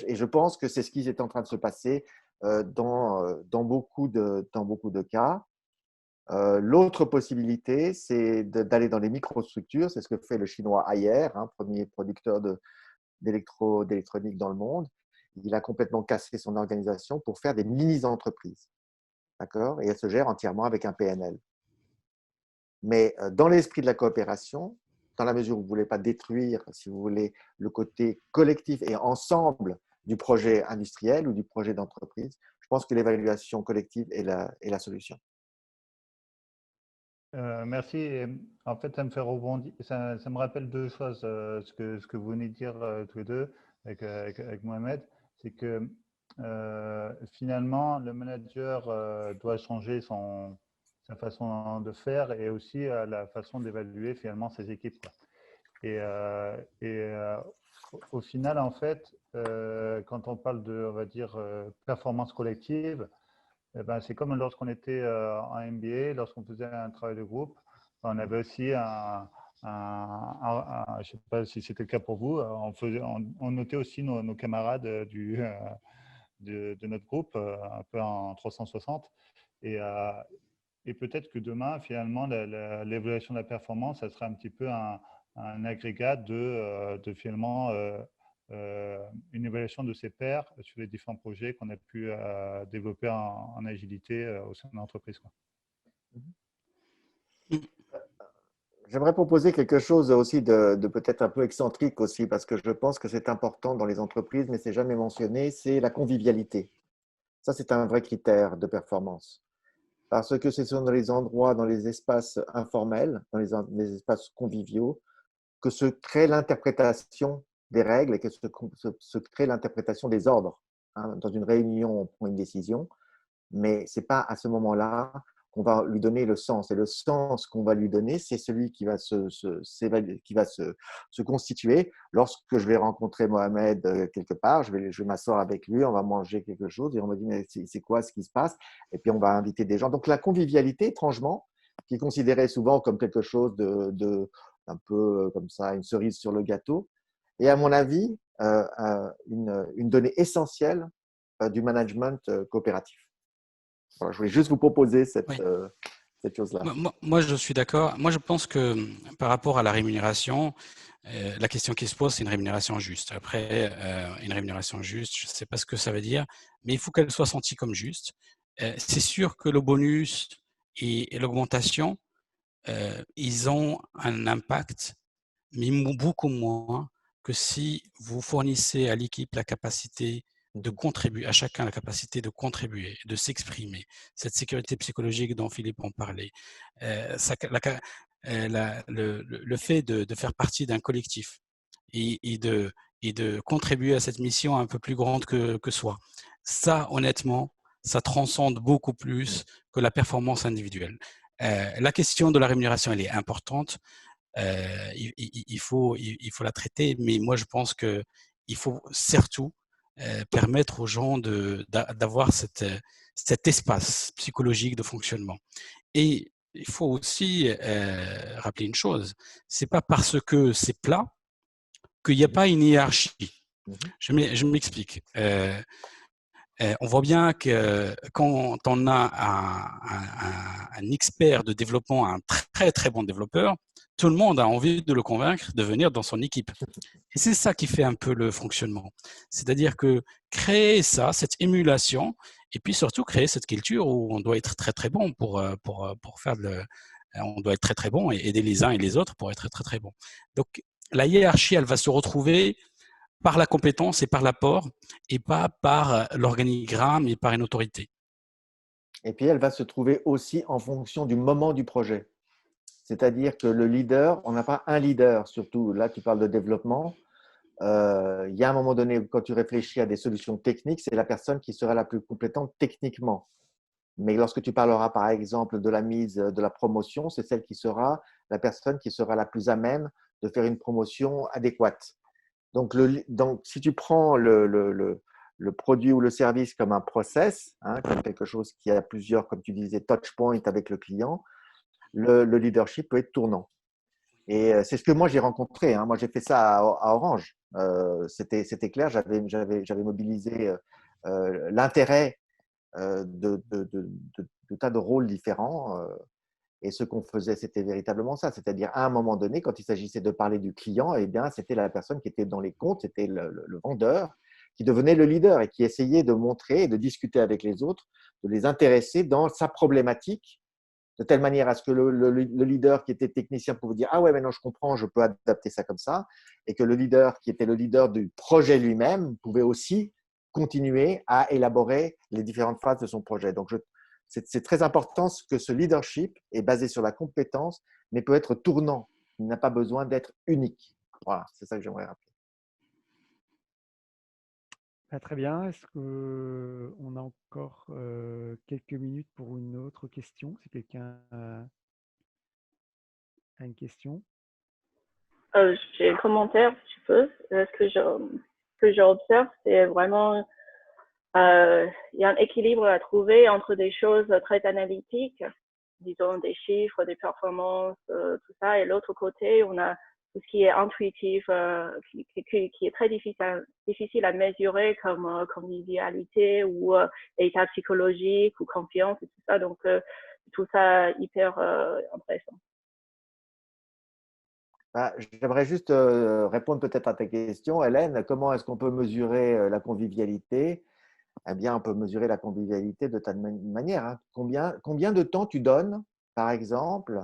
[SPEAKER 3] Et je pense que c'est ce qui est en train de se passer dans beaucoup de cas. L'autre possibilité, c'est d'aller dans les microstructures. C'est ce que fait le chinois Haier, premier producteur d'électronique dans le monde. Il a complètement cassé son organisation pour faire des mini-entreprises. D'accord ? Et elle se gère entièrement avec un PNL. Mais dans l'esprit de la coopération, dans la mesure où vous ne voulez pas détruire, si vous voulez, le côté collectif et ensemble du projet industriel ou du projet d'entreprise. Je pense que l'évaluation collective est la solution.
[SPEAKER 5] Merci. Et, en fait, ça me fait rebondir, ça me rappelle deux choses, ce que vous venez de dire tous les deux avec Mohamed, c'est que finalement, le manager doit changer sa façon de faire et aussi la façon d'évaluer finalement ses équipes, quoi. Au final, en fait, quand on parle de, on va dire, performance collective, eh ben, c'est comme lorsqu'on était en MBA, lorsqu'on faisait un travail de groupe, on avait aussi je ne sais pas si c'était le cas pour vous, on notait aussi nos camarades de notre groupe, un peu en 360. Et peut-être que demain, finalement, l'évaluation de la performance, ça sera un petit peu un agrégat de finalement une évaluation de ses pairs sur les différents projets qu'on a pu développer en agilité au sein de l'entreprise.
[SPEAKER 3] J'aimerais proposer quelque chose aussi de peut-être un peu excentrique aussi, parce que je pense que c'est important dans les entreprises, mais c'est jamais mentionné, c'est la convivialité. Ça, c'est un vrai critère de performance. Parce que ce sont dans les endroits, dans les espaces informels, dans les espaces conviviaux, que se crée l'interprétation des règles et que se crée l'interprétation des ordres. Dans une réunion, on prend une décision, mais ce n'est pas à ce moment-là qu'on va lui donner le sens. Et le sens qu'on va lui donner, c'est celui qui va se constituer lorsque je vais rencontrer Mohamed quelque part. Je vais m'asseoir avec lui, on va manger quelque chose et on me dit mais c'est quoi ce qui se passe? Et puis on va inviter des gens. Donc la convivialité, étrangement, qui est considérée souvent comme quelque chose un peu comme ça, une cerise sur le gâteau, est à mon avis une donnée essentielle du management coopératif. Voilà, je voulais juste vous proposer cette chose-là.
[SPEAKER 2] Moi, je suis d'accord. Moi, je pense que par rapport à la rémunération, la question qui se pose, c'est une rémunération juste. Après, une rémunération juste, je ne sais pas ce que ça veut dire, mais il faut qu'elle soit sentie comme juste. C'est sûr que le bonus et l'augmentation, ils ont un impact, mais beaucoup moins que si vous fournissez à l'équipe la capacité de contribuer, à chacun la capacité de contribuer, de s'exprimer. Cette sécurité psychologique dont Philippe en parlait, le fait de faire partie d'un collectif et de contribuer à cette mission un peu plus grande que soi. Ça, honnêtement, ça transcende beaucoup plus que la performance individuelle. La question de la rémunération, elle est importante. Il faut la traiter, mais moi, je pense qu'il faut surtout permettre aux gens d'avoir cet espace psychologique de fonctionnement. Et il faut aussi rappeler une chose, c'est pas parce que c'est plat qu'il n'y a pas une hiérarchie. Je m'explique. On voit bien que quand on a un expert de développement, un très très bon développeur, tout le monde a envie de le convaincre de venir dans son équipe. Et c'est ça qui fait un peu le fonctionnement. C'est-à-dire que créer ça, cette émulation, et puis surtout créer cette culture où on doit être très très bon pour faire on doit être très très bon et aider les uns et les autres pour être très très bon. Donc la hiérarchie, elle va se retrouver par la compétence et par l'apport et pas par l'organigramme et par une autorité.
[SPEAKER 3] Et puis elle va se trouver aussi en fonction du moment du projet. C'est-à-dire que le leader, on n'a pas un leader, surtout là tu parles de développement. Il y a un moment donné, quand tu réfléchis à des solutions techniques, c'est la personne qui sera la plus compétente techniquement. Mais lorsque tu parleras par exemple de la mise de la promotion, c'est celle qui sera la personne qui sera la plus à même de faire une promotion adéquate. Donc si tu prends le produit ou le service comme un process, comme quelque chose qui a plusieurs, comme tu disais, touch points avec le client, le leadership peut être tournant. Et c'est ce que moi j'ai rencontré. Moi j'ai fait ça à Orange. C'était clair, j'avais mobilisé l'intérêt de tas de rôles différents. Et ce qu'on faisait, c'était véritablement ça. C'est-à-dire, à un moment donné, quand il s'agissait de parler du client, eh bien, c'était la personne qui était dans les comptes, c'était le vendeur qui devenait le leader et qui essayait de montrer et de discuter avec les autres, de les intéresser dans sa problématique, de telle manière à ce que le leader qui était technicien pouvait dire « Ah ouais, maintenant je comprends, je peux adapter ça comme ça », et que le leader qui était le leader du projet lui-même pouvait aussi continuer à élaborer les différentes phases de son projet. Donc, c'est très important que ce leadership est basé sur la compétence, mais peut être tournant. Il n'a pas besoin d'être unique. Voilà, c'est ça que j'aimerais rappeler.
[SPEAKER 1] Très bien. Est-ce qu'on a encore quelques minutes pour une autre question? Si quelqu'un a une question.
[SPEAKER 4] J'ai un commentaire, si tu peux. Ce que j'observe, c'est vraiment il y a un équilibre à trouver entre des choses très analytiques, disons des chiffres, des performances, tout ça, et l'autre côté, on a tout ce qui est intuitif, qui est très difficile à mesurer comme convivialité ou état psychologique ou confiance et tout ça. Donc, tout ça hyper intéressant.
[SPEAKER 3] J'aimerais juste répondre peut-être à ta question, Hélène. Comment est-ce qu'on peut mesurer la convivialité? Eh bien, on peut mesurer la convivialité de ta manière. Hein. Combien de temps tu donnes, par exemple,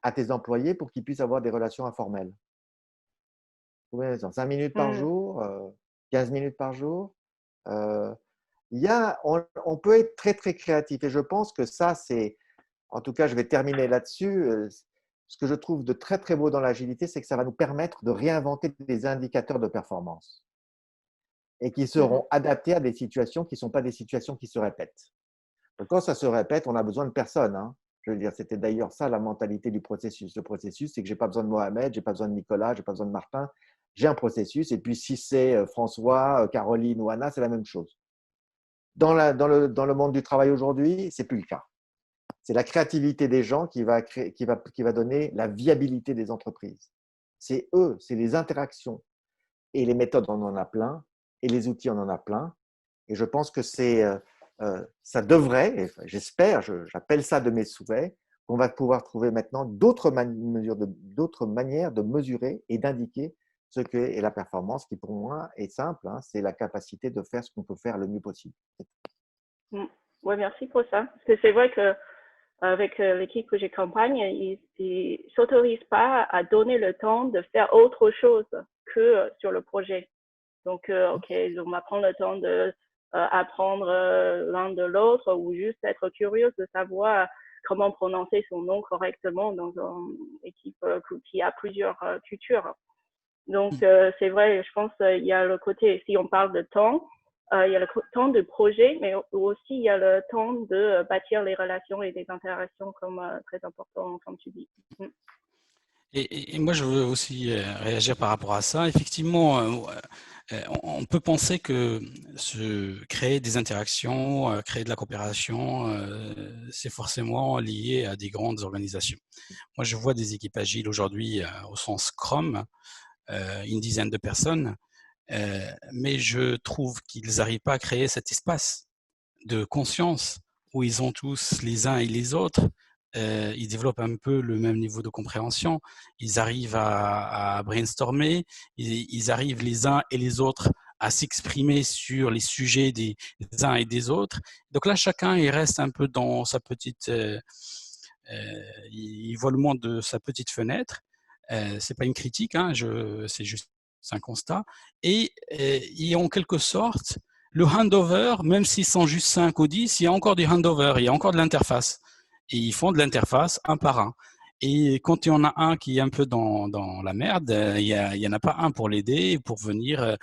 [SPEAKER 3] à tes employés pour qu'ils puissent avoir des relations informelles? 5 minutes par jour, 15 minutes par jour. On peut être très, très créatif. Et je pense que ça, c'est… En tout cas, je vais terminer là-dessus. Ce que je trouve de très, très beau dans l'agilité, c'est que ça va nous permettre de réinventer des indicateurs de performance et qui seront adaptés à des situations qui ne sont pas des situations qui se répètent. Donc, quand ça se répète, on a besoin de personne. Hein. Je veux dire, c'était d'ailleurs ça la mentalité du processus. Le processus, c'est que je n'ai pas besoin de Mohamed, je n'ai pas besoin de Nicolas, je n'ai pas besoin de Martin. J'ai un processus. Et puis, si c'est François, Caroline ou Anna, c'est la même chose. Dans le monde du travail aujourd'hui, ce n'est plus le cas. C'est la créativité des gens qui va donner la viabilité des entreprises. C'est eux, c'est les interactions. Et les méthodes, on en a plein. Et les outils, on en a plein. Et je pense que ça devrait, j'espère, j'appelle ça de mes souhaits, qu'on va pouvoir trouver maintenant d'autres manières de mesurer et d'indiquer ce qu'est la performance, qui pour moi est simple, hein, c'est la capacité de faire ce qu'on peut faire le mieux possible.
[SPEAKER 4] Oui, merci pour ça. Parce que c'est vrai que avec l'équipe que j'accompagne, ils ne s'autorisent pas à donner le temps de faire autre chose que sur le projet. Donc, OK, on va prendre le temps de apprendre l'un de l'autre ou juste être curieux de savoir comment prononcer son nom correctement dans une équipe qui a plusieurs cultures. Donc, c'est vrai, je pense qu'il y a le côté, si on parle de temps, il y a le temps de projet, mais aussi il y a le temps de bâtir les relations et des interactions comme très important, comme tu dis.
[SPEAKER 2] Et moi, je veux aussi réagir par rapport à ça. Effectivement, on peut penser que créer des interactions, créer de la coopération, c'est forcément lié à des grandes organisations. Moi, je vois des équipes agiles aujourd'hui au sens Scrum, une dizaine de personnes, mais je trouve qu'ils n'arrivent pas à créer cet espace de conscience où ils ont tous les uns et les autres. Ils développent un peu le même niveau de compréhension, ils arrivent à brainstormer, ils arrivent les uns et les autres à s'exprimer sur les sujets des uns et des autres. Donc là, chacun il reste un peu dans sa petite… il voit le monde de sa petite fenêtre. C'est pas une critique, hein, c'est juste un constat. Et en quelque sorte, le handover, même s'ils sont juste 5 ou 10, il y a encore du handover, il y a encore de l'interface. Et ils font de l'interface un par un. Et quand il y en a un qui est un peu dans la merde, il y en a pas un pour l'aider, pour venir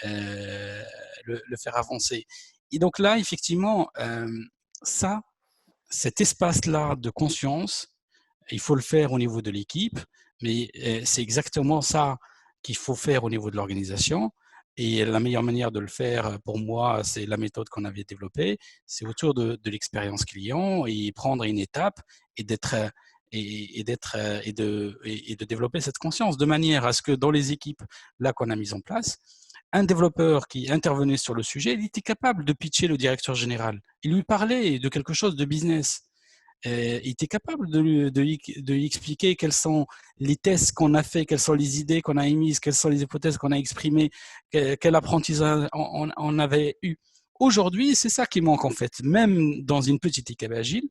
[SPEAKER 2] le faire avancer. Et donc là, effectivement, cet espace-là de conscience, il faut le faire au niveau de l'équipe, mais c'est exactement ça qu'il faut faire au niveau de l'organisation. Et la meilleure manière de le faire, pour moi, c'est la méthode qu'on avait développée, c'est autour de l'expérience client et prendre une étape et de développer cette conscience de manière à ce que dans les équipes là qu'on a mises en place, un développeur qui intervenait sur le sujet, il était capable de pitcher le directeur général. Il lui parlait de quelque chose de business. Il était capable de lui expliquer quels sont les tests qu'on a fait, quelles sont les idées qu'on a émises, quelles sont les hypothèses qu'on a exprimées, quel apprentissage on avait eu. Aujourd'hui, c'est ça qui manque en fait. Même dans une petite équipe agile,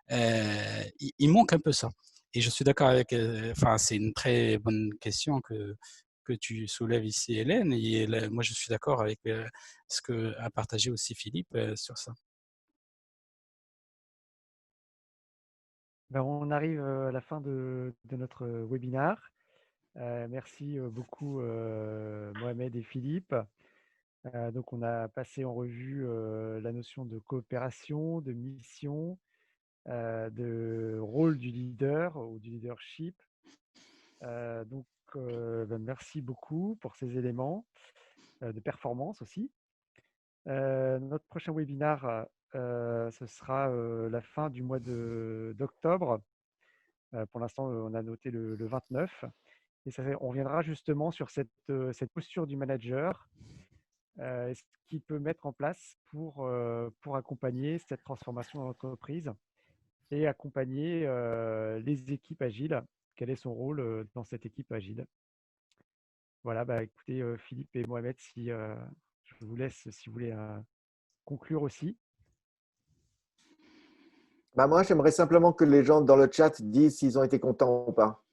[SPEAKER 2] il manque un peu ça. Et je suis d'accord avec… c'est une très bonne question que que tu soulèves ici, Hélène. Et moi, je suis d'accord avec ce qu'a partagé aussi Philippe sur ça.
[SPEAKER 1] Ben, on arrive à la fin de notre webinaire. Merci beaucoup Mohamed et Philippe. Donc on a passé en revue la notion de coopération, de mission, de rôle du leader ou du leadership. Donc ben, merci beaucoup pour ces éléments de performance aussi. Notre prochain webinaire, ce sera la fin du mois d'octobre. Pour l'instant, on a noté le 29. Et on reviendra justement sur cette posture du manager, ce qu'il peut mettre en place pour accompagner cette transformation dans l'entreprise et accompagner les équipes agiles. Quel est son rôle dans cette équipe agile? Voilà, bah, écoutez, Philippe et Mohamed, je vous laisse si vous voulez conclure aussi.
[SPEAKER 3] Bah, moi, j'aimerais simplement que les gens dans le chat disent s'ils ont été contents ou pas.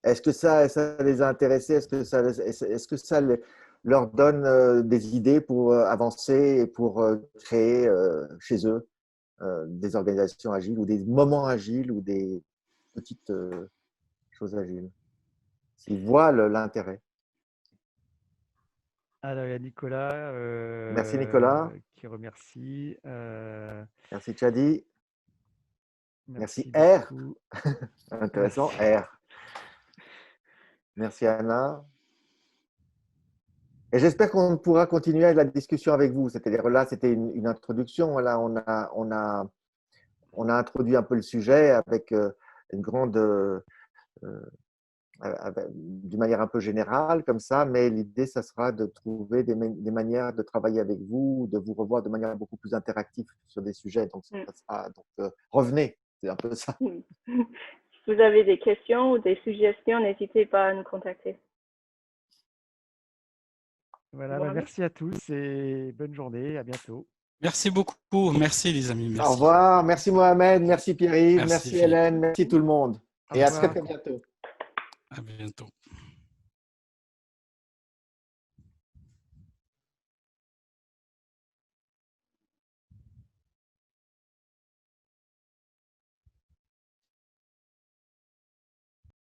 [SPEAKER 3] Est-ce que ça les a intéressés? Est-ce que ça leur donne des idées pour avancer et pour créer chez eux des organisations agiles ou des moments agiles ou des petites choses agiles? S'ils voient l'intérêt.
[SPEAKER 1] Alors, il y a Nicolas
[SPEAKER 3] Merci Nicolas.
[SPEAKER 1] qui remercie.
[SPEAKER 3] Merci Chadi. Merci R.
[SPEAKER 1] Beaucoup.
[SPEAKER 3] Intéressant,
[SPEAKER 1] Merci.
[SPEAKER 3] R. Merci Anna. Et j'espère qu'on pourra continuer la discussion avec vous. C'est-à-dire là, c'était une introduction. Là, on a introduit un peu le sujet avec une grande, d'une manière un peu générale comme ça. Mais l'idée, ça sera de trouver des manières de travailler avec vous, de vous revoir de manière beaucoup plus interactive sur des sujets. Donc, revenez. C'est un peu ça.
[SPEAKER 4] Si vous avez des questions ou des suggestions, n'hésitez pas à nous contacter.
[SPEAKER 1] Voilà, bah, merci à tous et bonne journée. À bientôt.
[SPEAKER 2] Merci beaucoup. Merci les amis. Merci.
[SPEAKER 3] Au revoir. Merci Mohamed. Merci Pierre-Yves. Merci
[SPEAKER 2] Philippe.
[SPEAKER 3] Hélène. Merci tout le monde. Et à très bientôt.
[SPEAKER 2] À bientôt.